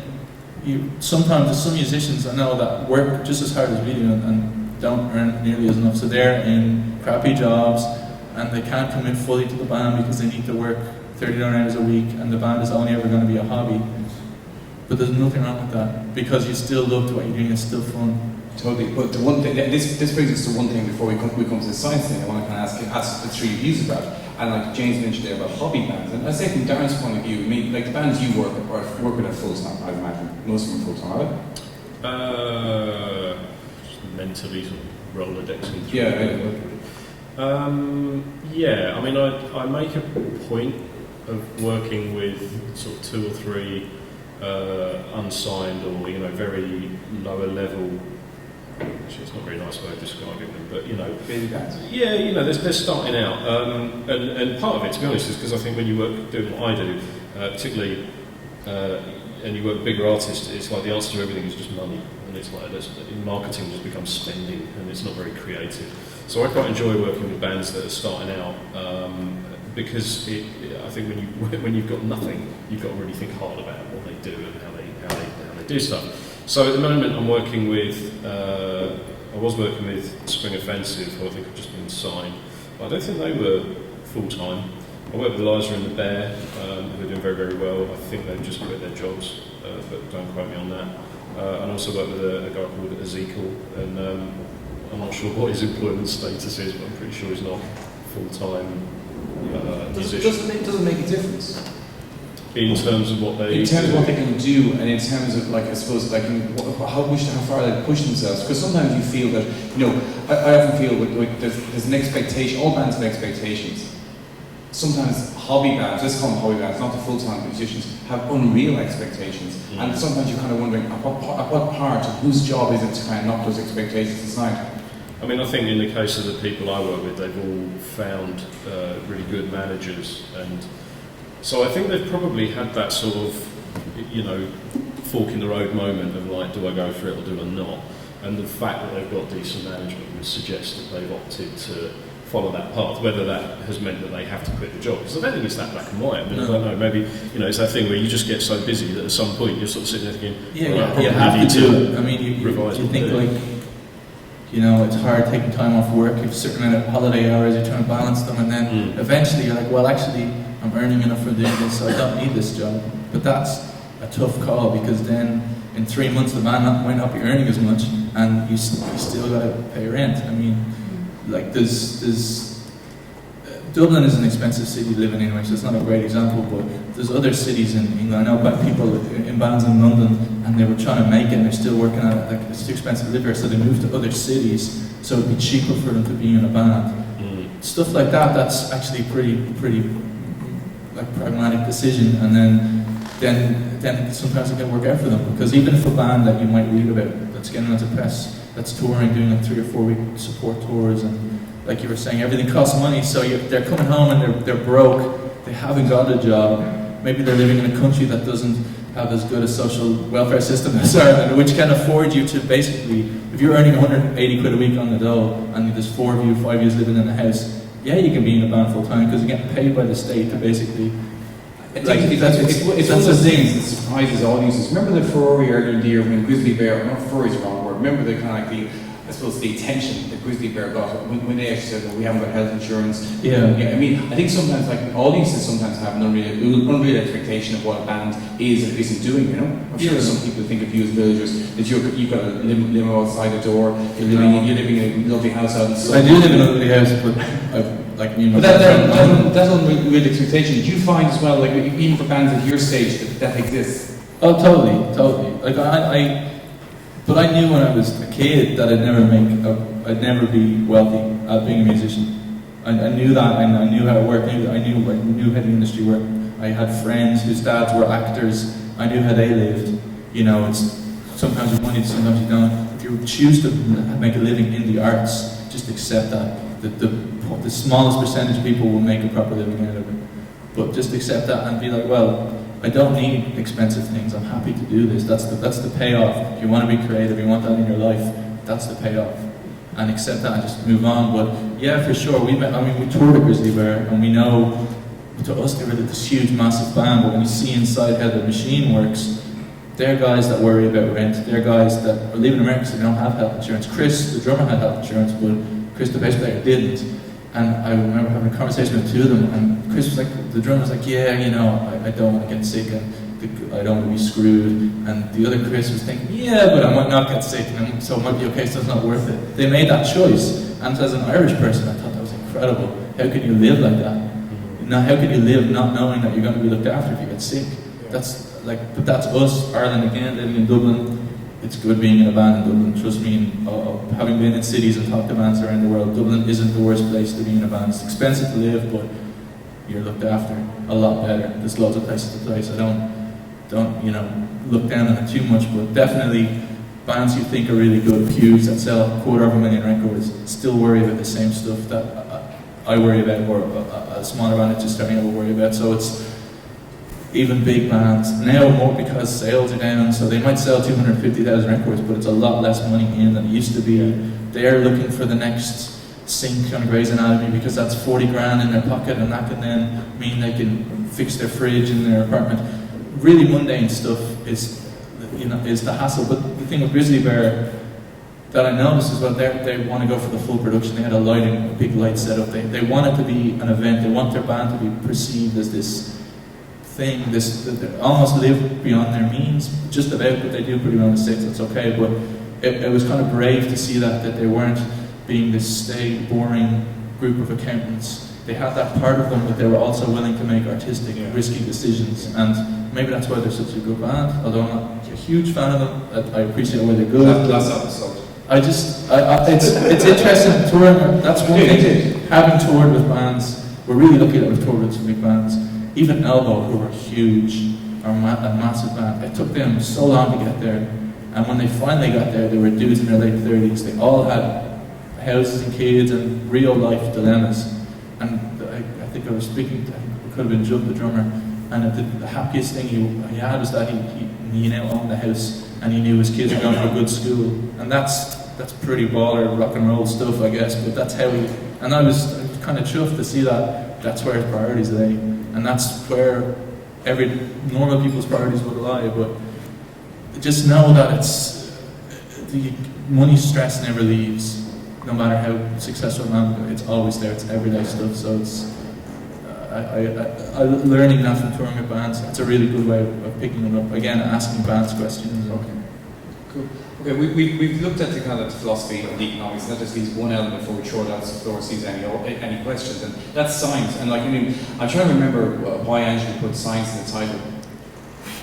Sometimes there's some musicians I know that work just as hard as we do and don't earn nearly as enough, so they're in crappy jobs and they can't commit fully to the band because they need to work 39 hours a week, and the band is only ever going to be a hobby. But there's nothing wrong with that, because you still love what you're doing, it's still fun. Totally, but the one thing, this brings us to one thing before we come to the science thing I want to kind of ask the three of you about. And like James mentioned there about hobby bands, and I say from Darren's point of view, I mean, like the bands you work with are full time, I imagine. Most of them are full time, are they? Mentally sort of Rolodexing through. Yeah. I mean, I make a point of working with sort of 2 or 3 unsigned or very lower level. Actually, it's not a very nice way of describing them, but baby bands. Yeah, they're starting out, and part of it, to be honest, is because I think when you work doing what I do, particularly, and you work with bigger artists, it's like the answer to everything is just money, and it's like in marketing just becomes spending, and it's not very creative. So I quite enjoy working with bands that are starting out, because I think when you've got nothing, you've got to really think hard about what they do and how they do stuff. So at the moment I'm working with, I was working with Spring Offensive, who I think have just been signed. But I don't think they were full-time. I work with Eliza and the Bear, who are doing very, very well. I think they've just quit their jobs, but don't quote me on that. And also work with a guy called Ezekiel, and I'm not sure what his employment status is, but I'm pretty sure he's not full-time musician. Does it make a difference? In terms of what they can do, and in terms of I suppose how far they push themselves. Because sometimes you feel that I often feel there's an expectation. All bands have expectations. Sometimes hobby bands, let's call them hobby bands, not the full-time musicians, have unreal expectations. And sometimes you're kind of wondering at what part, whose job is it to kind of knock those expectations aside. I mean, I think in the case of the people I work with, they've all found really good managers, and so I think they've probably had that sort of, fork in the road moment of like, do I go for it or do I not? And the fact that they've got decent management would suggest that they've opted to follow that path, whether that has meant that they have to quit the job. Because I don't think it's that black and white. I mean, I don't know, maybe, it's that thing where you just get so busy that at some point you're sort of sitting there thinking, you have to do it. I mean, you think You know, it's hard taking time off work. You have a certain amount of holiday hours. You're trying to balance them, and then eventually you're like, well, actually, I'm earning enough for doing this, so I don't need this job. But that's a tough call, because then in 3 months the man might not be earning as much, and you still got to pay rent. I mean, like Dublin is an expensive city to live in anyway, so it's not a great example, but there's other cities in England. I know about people in bands in London, and they were trying to make it, and they're still working at it. Like, it's too expensive to live here, so they moved to other cities, so it'd be cheaper for them to be in a band. Stuff like that, that's actually pretty like pragmatic decision, and then sometimes it can work out for them, because even if a band that you might read about that's getting onto press, that's touring, doing like 3 or 4 week support tours, and like you were saying, everything costs money, so they're coming home and they're broke, they haven't got a job, maybe they're living in a country that doesn't have as good a social welfare system as Ireland, which can afford you to basically, if you're earning 180 quid a week on the dole, and there's 4 of you, 5 of you living in a house, yeah, you can be in a band full time, because you're getting paid by the state to basically... It's one of those things that surprises audiences. Remember the furore earlier in the year when Grizzly Bear, not furore is the wrong word, remember the kind of like I suppose the attention that Grizzly Bear got when they actually said, well, we haven't got health insurance. Yeah. I mean, I think sometimes like audiences sometimes have an unreal expectation of what a band is or isn't doing, you know? I'm sure some people think of you as villagers, that you've got a limo outside the door, you're living in a lovely house out in the I do live in a lovely house, but like me and my But that's unreal expectation. Did you find as well, like even for bands at your stage, that exists? Oh, totally. Like but I knew when I was a kid that I'd never be wealthy at being a musician. I knew that, and I knew how it worked. I knew how the industry worked. I had friends whose dads were actors. I knew how they lived. You know, it's sometimes you money, sometimes you don't. If you choose to make a living in the arts, just accept that. The smallest percentage of people will make a proper living out of it. But just accept that and be like, well, I don't need expensive things. I'm happy to do this. That's the payoff. If you want to be creative, you want that in your life, that's the payoff. And accept that and just move on. But yeah, for sure, we toured at Grizzly Bear, and we know, to us, they were this huge, massive band, but when you see inside how the machine works, they're guys that worry about rent. They're guys that are living in America, so they don't have health insurance. Chris, the drummer, had health insurance, but Chris, the bass player, didn't. And I remember having a conversation with 2 of them, and Chris was like, the drummer was like, yeah, you know, I don't want to get sick, and I don't want to be screwed. And the other Chris was thinking, yeah, but I might not get sick, and so it might be okay, so it's not worth it. They made that choice, and as an Irish person, I thought that was incredible. How could you live like that? Now, how could you live not knowing that you're going to be looked after if you get sick? But that's us, Ireland again, living in Dublin. It's good being in a band in Dublin. Trust me, having been in cities and talked to bands around the world, Dublin isn't the worst place to be in a band. It's expensive to live, but you're looked after a lot better. There's loads of places to play, so don't look down on it too much. But definitely, bands you think are really good, Pews that sell 250,000 records, still worry about the same stuff that I worry about, or a smaller band that's just starting out will worry about. So it's even big bands now, more because sales are down, so they might sell 250,000 records, but it's a lot less money in than it used to be. They're looking for the next sync on Grey's Anatomy, because that's 40 grand in their pocket, and that can then mean they can fix their fridge in their apartment. Really mundane stuff is the hassle. But the thing with Grizzly Bear that I noticed is that they want to go for the full production. They had a big light setup. They want it to be an event. They want their band to be perceived as this thing, they almost live beyond their means, just about, but they do pretty well in the States, that's okay. But it was kind of brave to see that they weren't being this staid, boring group of accountants. They had that part of them, but they were also willing to make artistic, risky decisions, and maybe that's why they're such a good band, although I'm not a huge fan of them. I appreciate why they're good. Last episode. It's interesting touring. That's one thing. Having toured with bands, we're really lucky that we've toured with some big bands. Even Elbow, who were huge, are a massive band. It took them so long to get there, and when they finally got there, they were dudes in their late 30s. They all had houses and kids and real life dilemmas. And I think I was speaking to, it could have been Judd, the drummer, and the happiest thing he had was that he now owned the house, and he knew his kids were going to a good school, and that's pretty baller rock and roll stuff, I guess. But that's how and I was kind of chuffed to see that that's where his priorities lay. And that's where every normal people's priorities would lie. But just know that the money stress never leaves. no matter how successful a band, it's always there. It's everyday stuff. So it's learning that from touring with bands. It's a really good way of picking them up. Again, asking bands questions. Cool. Okay, we've looked at the kind of philosophy of the economics, and that just leaves one element before we throw it out to the floor and see if there's any questions, and that's science. And like, I mean, I'm trying to remember why Angela put science in the title.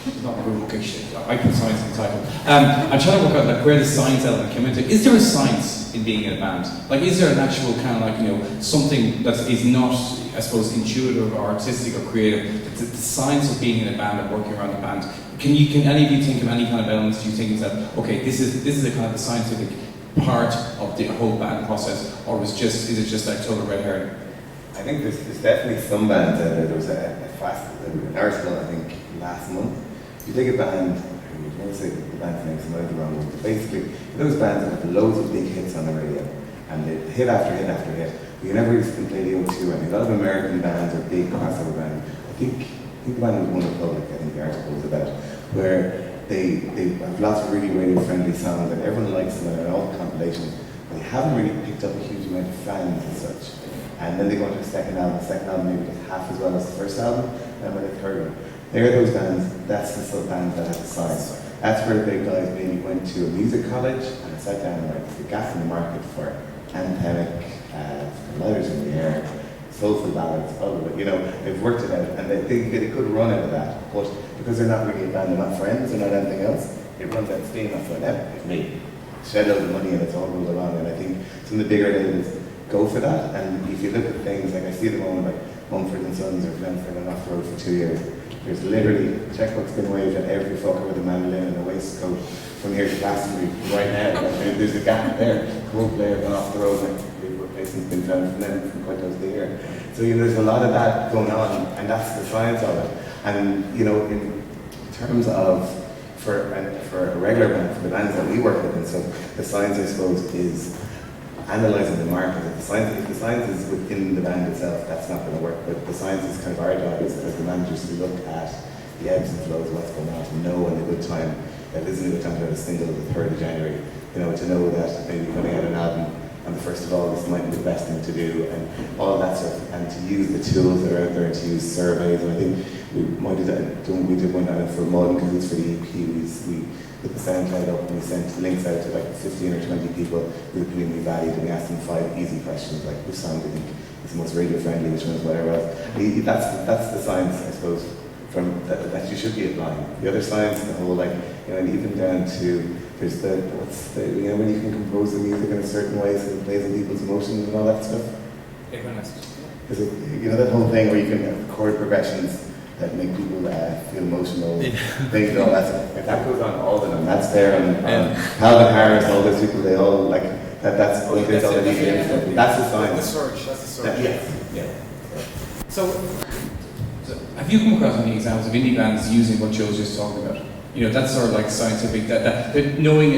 It's not a good book, I put science in the title. I'm trying to work out like where the science element came into. Is there a science in being in a band? Like, is there an actual kind of like, you know, something that is not, I suppose, intuitive or artistic or creative? The science of being in a band and working around the band. Can any of you think of any kind of elements you think is that, okay, this is a kind of the scientific part of the whole band process, or is it just like total red herring? I think there's definitely some bands out there. There was an article, I think, last month. You take a band, I won't say the band's name, so I might be wrong, but basically, those bands that have loads of big hits on the radio, and they hit after hit after hit. You never used to play the O2, and a lot of American bands or big crossover bands. I think the band was One Republic, I think the article was about, where they have lots of really radio-friendly songs, and everyone likes them, and all the compilations, but they haven't really picked up a huge amount of fans as such. And then they go into the second album maybe does half as well as the first album, and then the third one. They're those bands, that's the sort of bands that have the size. That's where the big guys maybe went to a music college and sat down and like, the gap in the market for anthemic, Letters in the Air, soulful ballads, all of it, you know, they've worked it out and they get a good run out of that. But because they're not really a band, they're not friends, they're not anything else, it runs out of steam after them, it's me. Shed out the money and it's all rolled along, and I think some of the bigger labels go for that. And if you look at things, like I see the moment like Mumford and Sons or Glenford and off the road for 2 years, there's literally checkbooks being waved at every fucker with a mandolin and a waistcoat from here to Glastonbury right now. There's a gap there. Coldplay have gone off the road, like the replacement's been found from them from quite close to here. So you know, there's a lot of that going on, and that's the science of it. And you know, in terms of for a regular band, for the bands that we work with, and so the science, I suppose, is analysing the market. If the science is within the band itself, that's not going to work. But the science is kind of our job as the managers to look at the ebbs and flows of what's going on, to know in a good time that isn't a good time to have a single the 3rd of January. You know, to know that maybe putting out an album on the 1st of August might be the best thing to do, and all that stuff, and to use the tools that are out there, to use surveys. And I think we did one out for Mud because it's for the EP. We put the SoundCloud up and we sent links out to like 15 or 20 people who opinion we valued, and we asked them 5 easy questions like which song do you think is the most radio friendly, which one is whatever else. That's the science, I suppose, from that you should be applying. The other science, the whole like, you know, and even down to there's you know, when you can compose the music in a certain way so it plays on people's emotions and all that stuff. Is it, you know, that whole thing where you can have chord progressions that make people feel emotional, things and all that stuff. If that goes on all the time, that's there on Calvin Harris, all those people, they all like that's all the stuff. That's the science. That's the surge. Yes. Yeah. So, have you come across any examples of indie bands using what Joe's just talking about? You know, that's sort of like scientific, that knowing,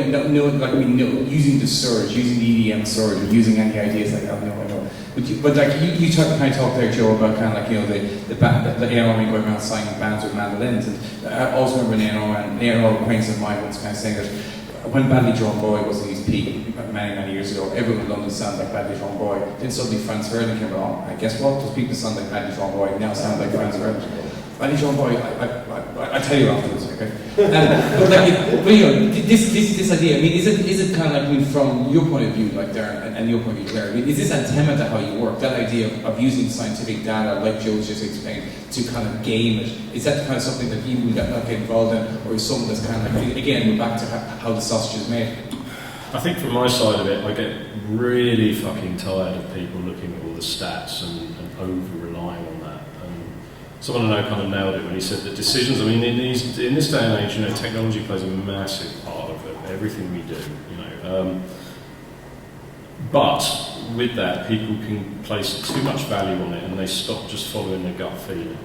using the surge, using the EDM surge, or using any ideas like that. I know. But like you kind of talked there, Joe, about kind of like, you know, the band, the A&R going around signing bands with mandolins. And I also remember an A&R acquaintance of mine once kind of saying that when Badly Drawn Boy was in his peak many years ago, everyone in London sounded like Badly Drawn Boy. Then suddenly Franz Ferdinand came along, and guess what? Those people sound like Badly Drawn Boy now sound like Franz Ferdinand. Badly Drawn Boy, I tell you afterwards, okay? But like, but you know, this idea. I mean, is it kind of like, I mean, from your point of view, like Darren, and your point of view, Claire? I mean, is this anthema to how you work? That idea of using scientific data, like Joe's just explained, to kind of game it. Is that kind of something that you would not get involved in, or is something that's kind of like, again, we're back to how the sausage is made? I think from my side of it, I get really fucking tired of people looking at all the stats and over-relying on that. Someone I know kind of nailed it when he said that decisions, I mean, in this day and age, you know, technology plays a massive part of it, everything we do, you know. But with that, people can place too much value on it and they stop just following their gut feeling.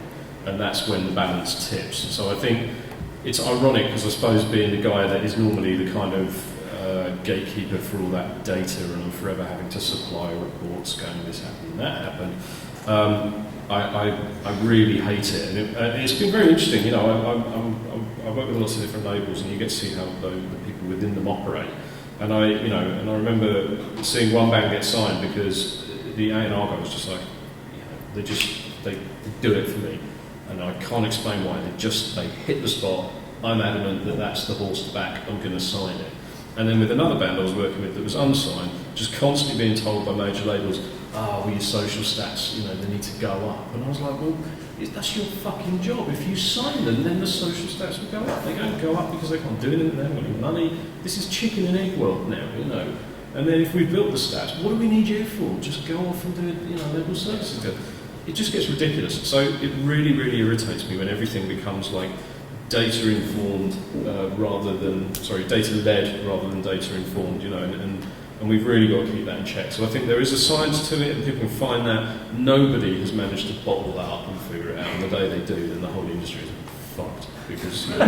And that's when the balance tips. So I think it's ironic, because I suppose being the guy that is normally the kind of gatekeeper for all that data, and I'm forever having to supply reports going, this happened and that happened. I really hate it, and it's been very interesting. You know, I work with lots of different labels, and you get to see how the people within them operate. And I remember seeing one band get signed because the A&R guy was just like, they do it for me, and I can't explain why. They hit the spot. I'm adamant that that's the horse to back. I'm going to sign it. And then with another band I was working with that was unsigned, just constantly being told by major labels, well, your social stats, they need to go up. And I was like, well, that's your fucking job. If you sign them, then the social stats will go up. They don't go up because they can't do anything, they haven't got any money. This is chicken and egg world now, And then if we've built the stats, what do we need you for? Just go off and do, label services. It just gets ridiculous. So it really, really irritates me when everything becomes like data-informed data-led rather than data-informed, and we've really got to keep that in check. So I think there is a science to it, and people can find that. Nobody has managed to bottle that up and figure it out, and the day they do, then the whole industry is fucked, because it'll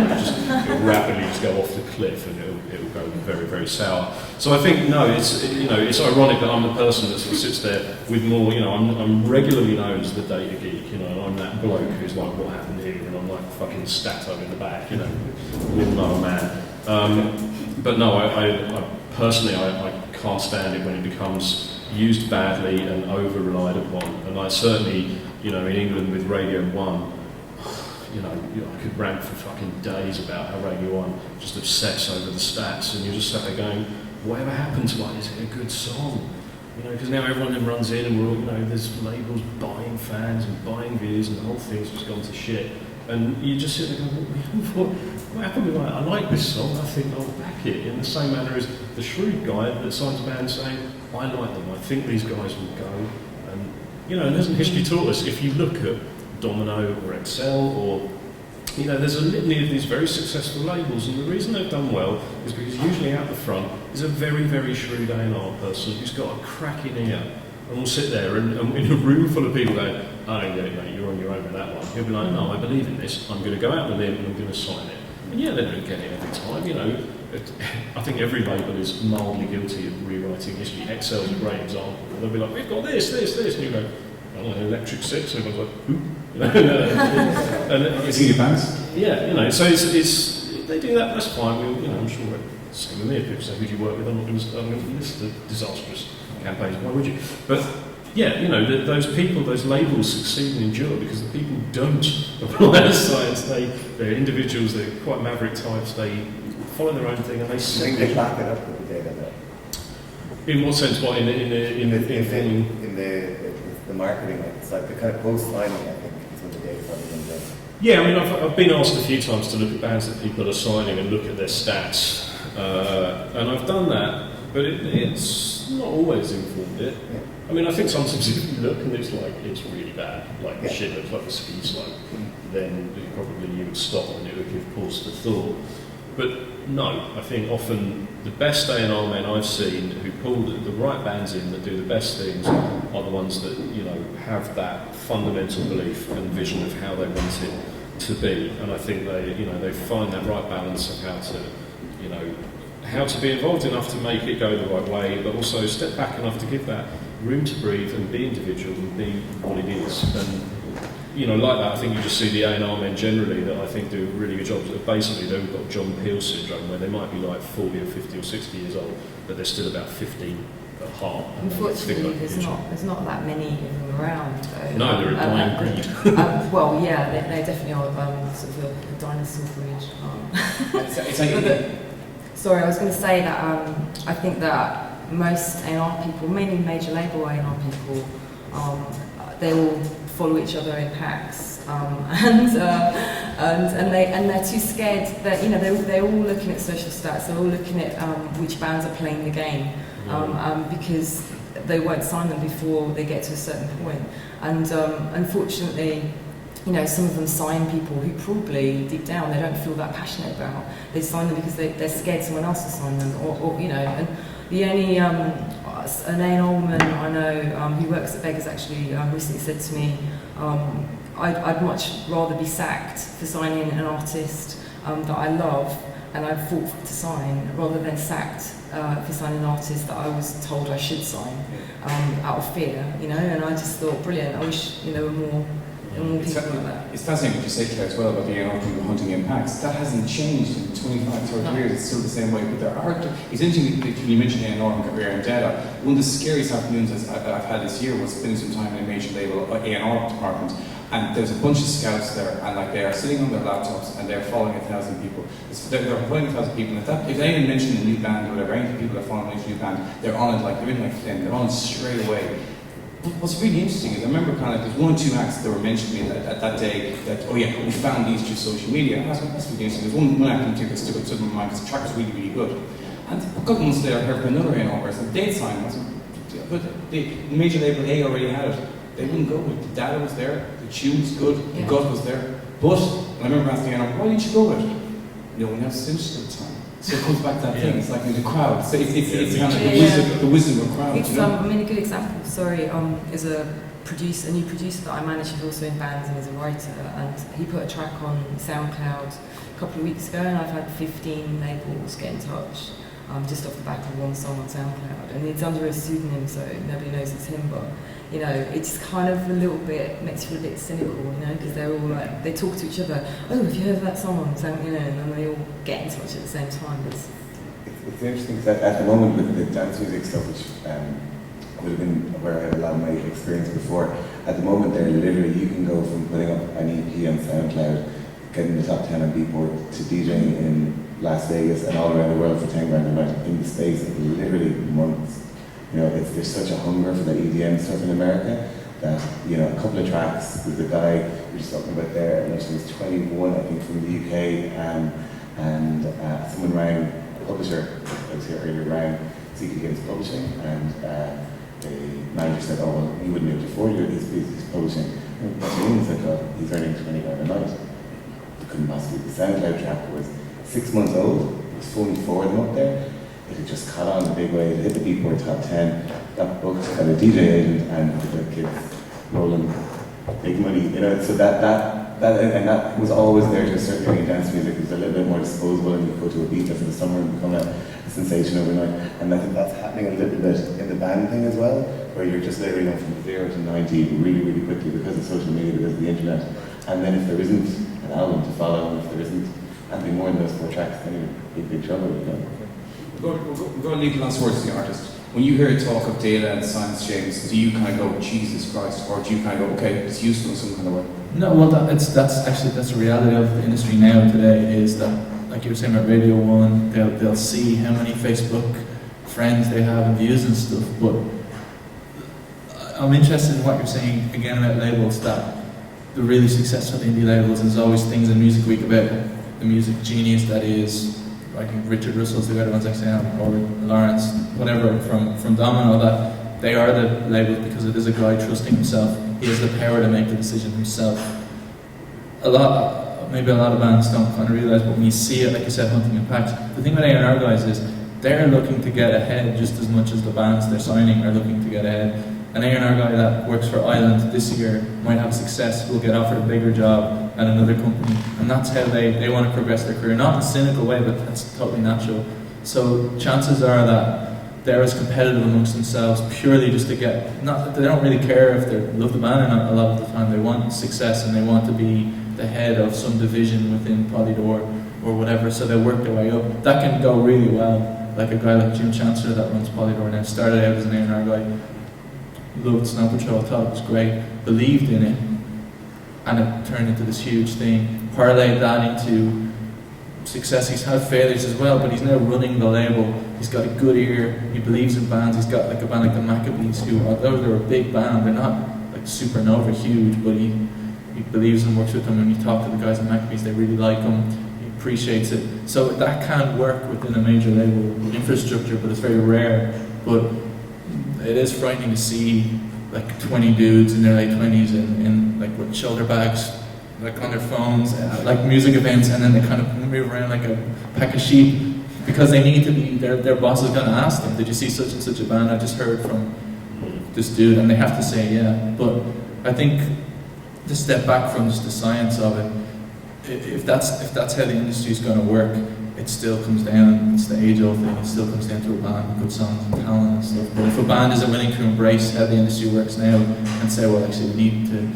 rapidly just go off the cliff, and it'll go very, very sour. So I think, it's ironic that I'm the person that sort of sits there with more, I'm regularly known as the data geek, and I'm that bloke who's like, what happened here, and I'm like fucking stato in the back, little known man. But no, I personally, I can't stand it when it becomes used badly and over-relied upon. And I certainly, in England with Radio 1, I could rant for fucking days about how Radio 1 just obsess over the stats, and you're just sat there going, whatever happened to is it a good song? Because now everyone then runs in and we're all, there's labels buying fans and buying views, and the whole thing's just gone to shit. And you just sit there going, what happened with that? I like this song, I think I'll back it. In the same manner as the shrewd guy that signs a band saying, I like them, I think these guys will go. And, and hasn't history taught us, if you look at Domino or Excel or, there's a litany of these very successful labels, and the reason they've done well is because usually out the front is a very, very shrewd A&R person who's got a cracking ear. And we'll sit there and in a room full of people going, I don't get it, mate, you're on your own with that one. He'll be like, no, I believe in this, I'm going to go out with him and I'm going to sign it. And yeah, they don't get it every time, I think every label is mildly guilty of rewriting history. Excel's a great example. And they'll be like, we've got this, and you go, I don't know, Electric Six, and everyone's like, who? And Is it your bands? Yeah, so it's they do that, that's fine. I'm sure it's same with me. If people say, who do you work with? I'm not going to list the disastrous campaigns. Why would you? But yeah, those people, those labels succeed and endure because the people don't apply the science. They're individuals. They're quite maverick types. They follow their own thing, and they. I think they back it up with the data, though. In what sense? What in the marketing? It's like the kind of post-signing, I think, is when the data comes in there. Yeah, I've been asked a few times to look at bands that people are signing and look at their stats, and I've done that, but it's not always informed it. Yeah. I think sometimes if you look and it's really bad, like the shit looks like a ski slope, then you would stop and it would give pause to thought. But no, I think often the best A&R men I've seen who pull the right bands in that do the best things are the ones that have that fundamental belief and vision of how they want it to be. And I think they find that right balance of how to be involved enough to make it go the right way, but also step back enough to give that room to breathe and be individual and be what it is. And like that, I think you just see the A&R men generally that I think do a really good job. Basically, they've got John Peel syndrome, where they might be like 40 or 50 or 60 years old, but they're still about 15 at heart. Unfortunately, there's not that many of them around. Though. No, they're a dying breed. Well, yeah, they definitely are sort of a dinosaur breed. Sorry, I was going to say that I think that most A&R people, mainly major label A&R people, they all follow each other in packs, and they're too scared. They're all looking at social stats. They're all looking at which bands are playing the game, because they won't sign them before they get to a certain point. And unfortunately, some of them sign people who probably deep down they don't feel that passionate about. They sign them because they're scared someone else will sign them, or And the only an A&R woman I know who works at Beggars actually recently said to me, I'd much rather be sacked for signing an artist that I love and I fought to sign, rather than sacked for signing an artist that I was told I should sign out of fear, And I just thought, brilliant. I wish there were more more people like that. It's fascinating what you say, Claire, as well about the A&R people hunting impacts. That hasn't changed in 25, 30 years. It's still the same way. But there are. It's interesting that when you mentioned A&R and career and data. One of the scariest afternoons I've had this year was spending some time in a major label A&R department. And there's a bunch of scouts there, and like they are sitting on their laptops and they're following 1,000 people. They're following 1,000 people. And if anyone mentioned a new band or whatever, any people are following a new band, they're on it like they're in like Flynn. They're on it straight away. But what's really interesting is I remember kind of there's 1 or 2 acts that were mentioned to me at that day that we found these through social media. And that's really interesting. There's one act in particular that stood in my mind because the track was really, really good. And a couple months later I heard from another A&R person, they'd signed it. But the major label A already had it. They wouldn't go with it. The data was there, the tune was good, the gut was there. But I remember asking A&R, why didn't you go with it? No one else finished at the time. So it comes back to that thing, it's like in the crowd. So it's kind of the wisdom of crowds. It's, I mean, a good example, is a new producer that I manage who's also in bands and is a writer, and he put a track on SoundCloud a couple of weeks ago, and I've had 15 labels get in touch just off the back of one song on SoundCloud. And it's under a pseudonym, so nobody knows it's him, but you know, it's kind of a little bit, makes you feel a bit cynical, you know, because they're all like, they talk to each other, oh, have you heard of that song on SoundCloud, you know, and then they all get in touch at the same time. It's interesting because at the moment with the dance music stuff, which would have been where I had a lot of my experience before, at the moment they're literally, you can go from putting up an EP on SoundCloud, getting the top 10 on Beatport, to DJing in Las Vegas and all around the world for 10 grand a night in the space of literally months. You know, there's such a hunger for the EDM stuff in America that, you know, a couple of tracks, there's a guy we were just talking about there, and he was 21, I think, from the UK, and someone rang, a publisher that was here earlier, rang, so he could get his publishing, and the manager said, oh, well, you wouldn't be able to afford his publishing. And what do you mean? He's like, oh, he's earning 20 grand a night. It couldn't possibly. The SoundCloud track was 6 months old, it was fully 4 of them up there. It had just caught on the big way, it hit the Beatport top 10, got booked by a DJ agent, and the kids rolling big money, you know, so that was always there to a certain degree in dance music. It was a little bit more disposable, and you go to a Ibiza for the summer and become a sensation overnight. And I think that's happening a little bit in the band thing as well, where you're just literally going from 0 to 90 really, really quickly because of social media, because of the internet. And then if there isn't an album to follow, and if there isn't anything more than those 4 tracks, then you're in big trouble, you know. We're going to leave the last words to the artist. When you hear talk of data and science, James, do you kind of go, Jesus Christ, or do you kind of go, okay, it's useful in some kind of way? No, well, that's the reality of the industry now today, is that, like you were saying about Radio 1, they'll see how many Facebook friends they have and views and stuff, but I'm interested in what you're saying again about labels, that the really successful indie labels, there's always things in Music Week about the music genius that is, like Richard Russell's the other ones I say, or Lawrence, whatever, from Domino, that they are the label because it is a guy trusting himself. He has the power to make the decision himself. Maybe a lot of bands don't kind of realise, but when you see it, like you said, hunting impacts, the thing with A&R guys is they're looking to get ahead just as much as the bands they're signing are looking to get ahead. An A&R guy that works for Island this year might have success, will get offered a bigger job at another company, and that's how they want to progress their career. Not in a cynical way, but that's totally natural. So chances are that they're as competitive amongst themselves purely just to get, not that they don't really care if they love the band or not a lot of the time. They want success and they want to be the head of some division within Polydor or whatever, so they work their way up. That can go really well. Like a guy like Jim Chancellor that runs Polydor now, started out as an A&R guy, loved Snow Patrol, thought it was great, believed in it, and it turned into this huge thing. Parlayed that into success. He's had failures as well, but he's now running the label. He's got a good ear, he believes in bands. He's got like a band like the Maccabees, who, although they're a big band, they're not like supernova huge, but he believes and works with them. When you talk to the guys at Maccabees, they really like him, he appreciates it. So that can work within a major label infrastructure, but it's very rare. But it is frightening to see like 20 dudes in their late 20s in like with shoulder bags, like on their phones, like music events, and then they kind of move around like a pack of sheep because they need to be, their boss is going to ask them, did you see such and such a band? I just heard from this dude, and they have to say yeah. But I think to step back from just the science of it, if that's how the industry is going to work, it still comes down, it's the age-old thing, it still comes down to a band with good songs and talent and stuff. But if a band isn't willing to embrace how the industry works now and say, well, actually we need to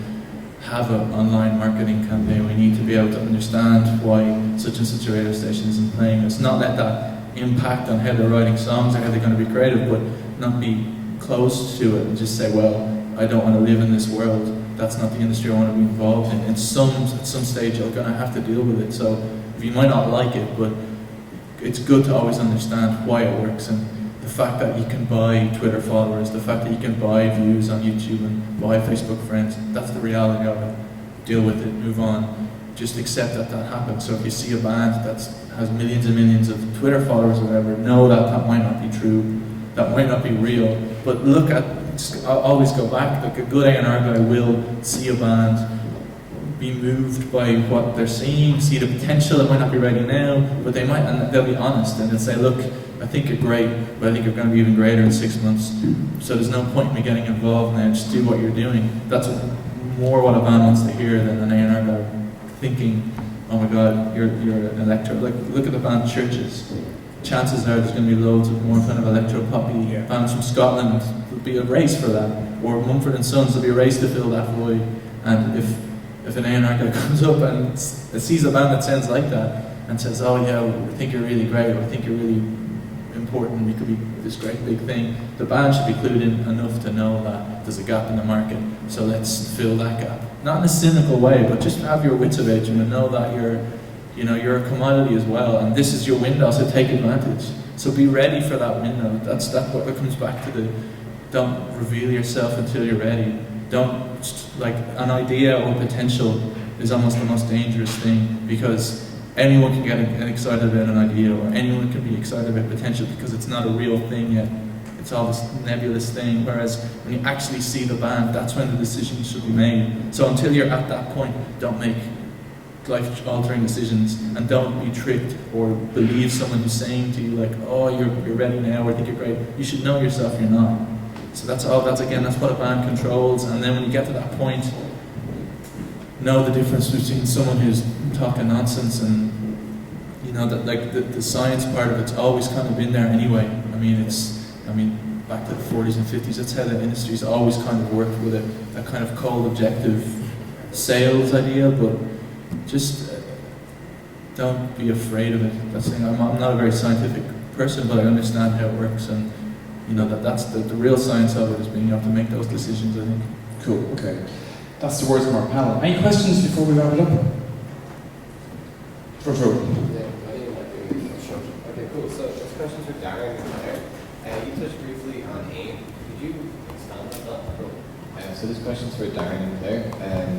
have an online marketing campaign. We need to be able to understand why such and such a radio station isn't playing. It's not let that impact on how they're writing songs or how they're going to be creative, but not be close to it and just say, well, I don't want to live in this world. That's not the industry I want to be involved in. At some stage, you're going to have to deal with it. So you might not like it, but it's good to always understand why it works. And the fact that you can buy Twitter followers, the fact that you can buy views on YouTube and buy Facebook friends, that's the reality of it. Deal with it, move on. Just accept that that happens. So if you see a band that has millions and millions of Twitter followers or whatever, know that that might not be true, that might not be real. But look at, just always go back. Like a good A&R guy will see a band, be moved by what they're seeing, see the potential. It might not be ready now, but they might, and they'll be honest and they'll say, look, I think you're great, but I think you're going to be even greater in 6 months. So there's no point in me getting involved now. Just do what you're doing. That's more what a band wants to hear than an A&R guy thinking, oh my God, you're an electro. Like look at the band Churches. Chances are there's going to be loads of more kind of electro poppy bands from Scotland. There'll be a race for that. Or Mumford and Sons, there'll be a race to fill that void. And if an A&R guy comes up and sees a band that sounds like that and says, oh yeah, I think you're really great, or I think you're really important, we could be this great big thing, the band should be clued in enough to know that there's a gap in the market, so let's fill that gap. Not in a cynical way, but just have your wits about you and know that you're a commodity as well, and this is your window, so take advantage. So be ready for that window. That's what it comes back to don't reveal yourself until you're ready. Don't, like, an idea or potential is almost the most dangerous thing, because anyone can get excited about an idea, or anyone can be excited about potential because it's not a real thing yet. It's all this nebulous thing, whereas when you actually see the band, that's when the decision should be made. So until you're at that point, don't make life-altering decisions, and don't be tricked or believe someone who's saying to you like, oh, you're ready now, or I think you're great. You should know yourself you're not. So that's what a band controls, and then when you get to that point, know the difference between someone who's talking nonsense and, you know, that like the science part of it's always kind of been there anyway. I mean, back to the 40s and 50s, that's how the industry's always kind of worked with it, that kind of cold, objective sales idea, but just don't be afraid of it. That's the thing. I'm not a very scientific person, but I understand how it works, and you know that's the real science of it, is being able to make those decisions, I think. Cool, okay. That's the words from our panel. Any questions before we wrap it up? True. Yeah, I think it might be short. Okay, cool. So this question's for Darren and Claire. You touched briefly on AIM. Could you expand on that? Cool. So this question's for Darren and Claire.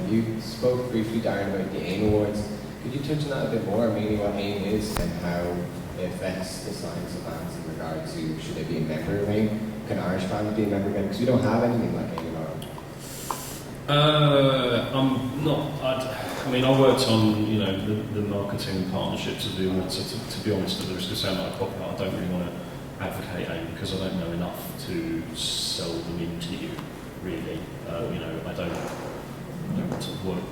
You spoke briefly, Darren, about the AIM Awards. Could you touch on that a bit more, mainly what AIM is and how it affects the science of bands in regard to should they be a member of AIM? Can Irish bands be a member of AIM? Because we don't have anything like AIM in Ireland. I'm not. I mean, I worked on the marketing partnerships of the awards. So to be honest, at the risk of sounding like a cop out, I don't really want to advocate AIM because I don't know enough to sell them into you. Really, I don't sort of work.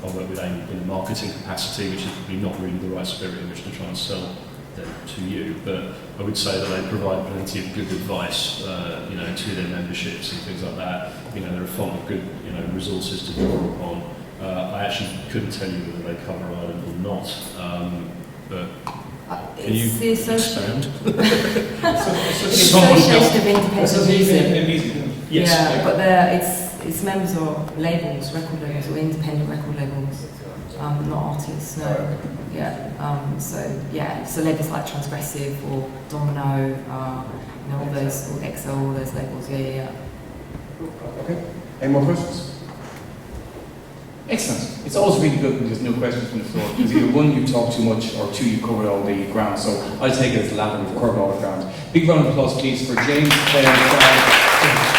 I work with AIM in a marketing capacity, which is probably not really the right spirit in which to try and sell them to you. But I would say that they provide plenty of good advice, to their memberships and things like that. They're a font of good, resources to draw upon. I actually couldn't tell you whether they cover Ireland or not, but can you expand? It's Association of Independent Music. Yes. Yeah, but it's members of labels, record labels, or independent record labels, not artists. No. Yeah. So labels like Transgressive or Domino, all those, or XO, all those labels. Yeah. Okay. Any more questions? Excellent. It's always really good when there's no questions from the floor, because either one, you talk too much, or two, you covered all the ground. So I take it as the latter, we've covered all the ground. Big round of applause, please, for James, Claire, and Brian.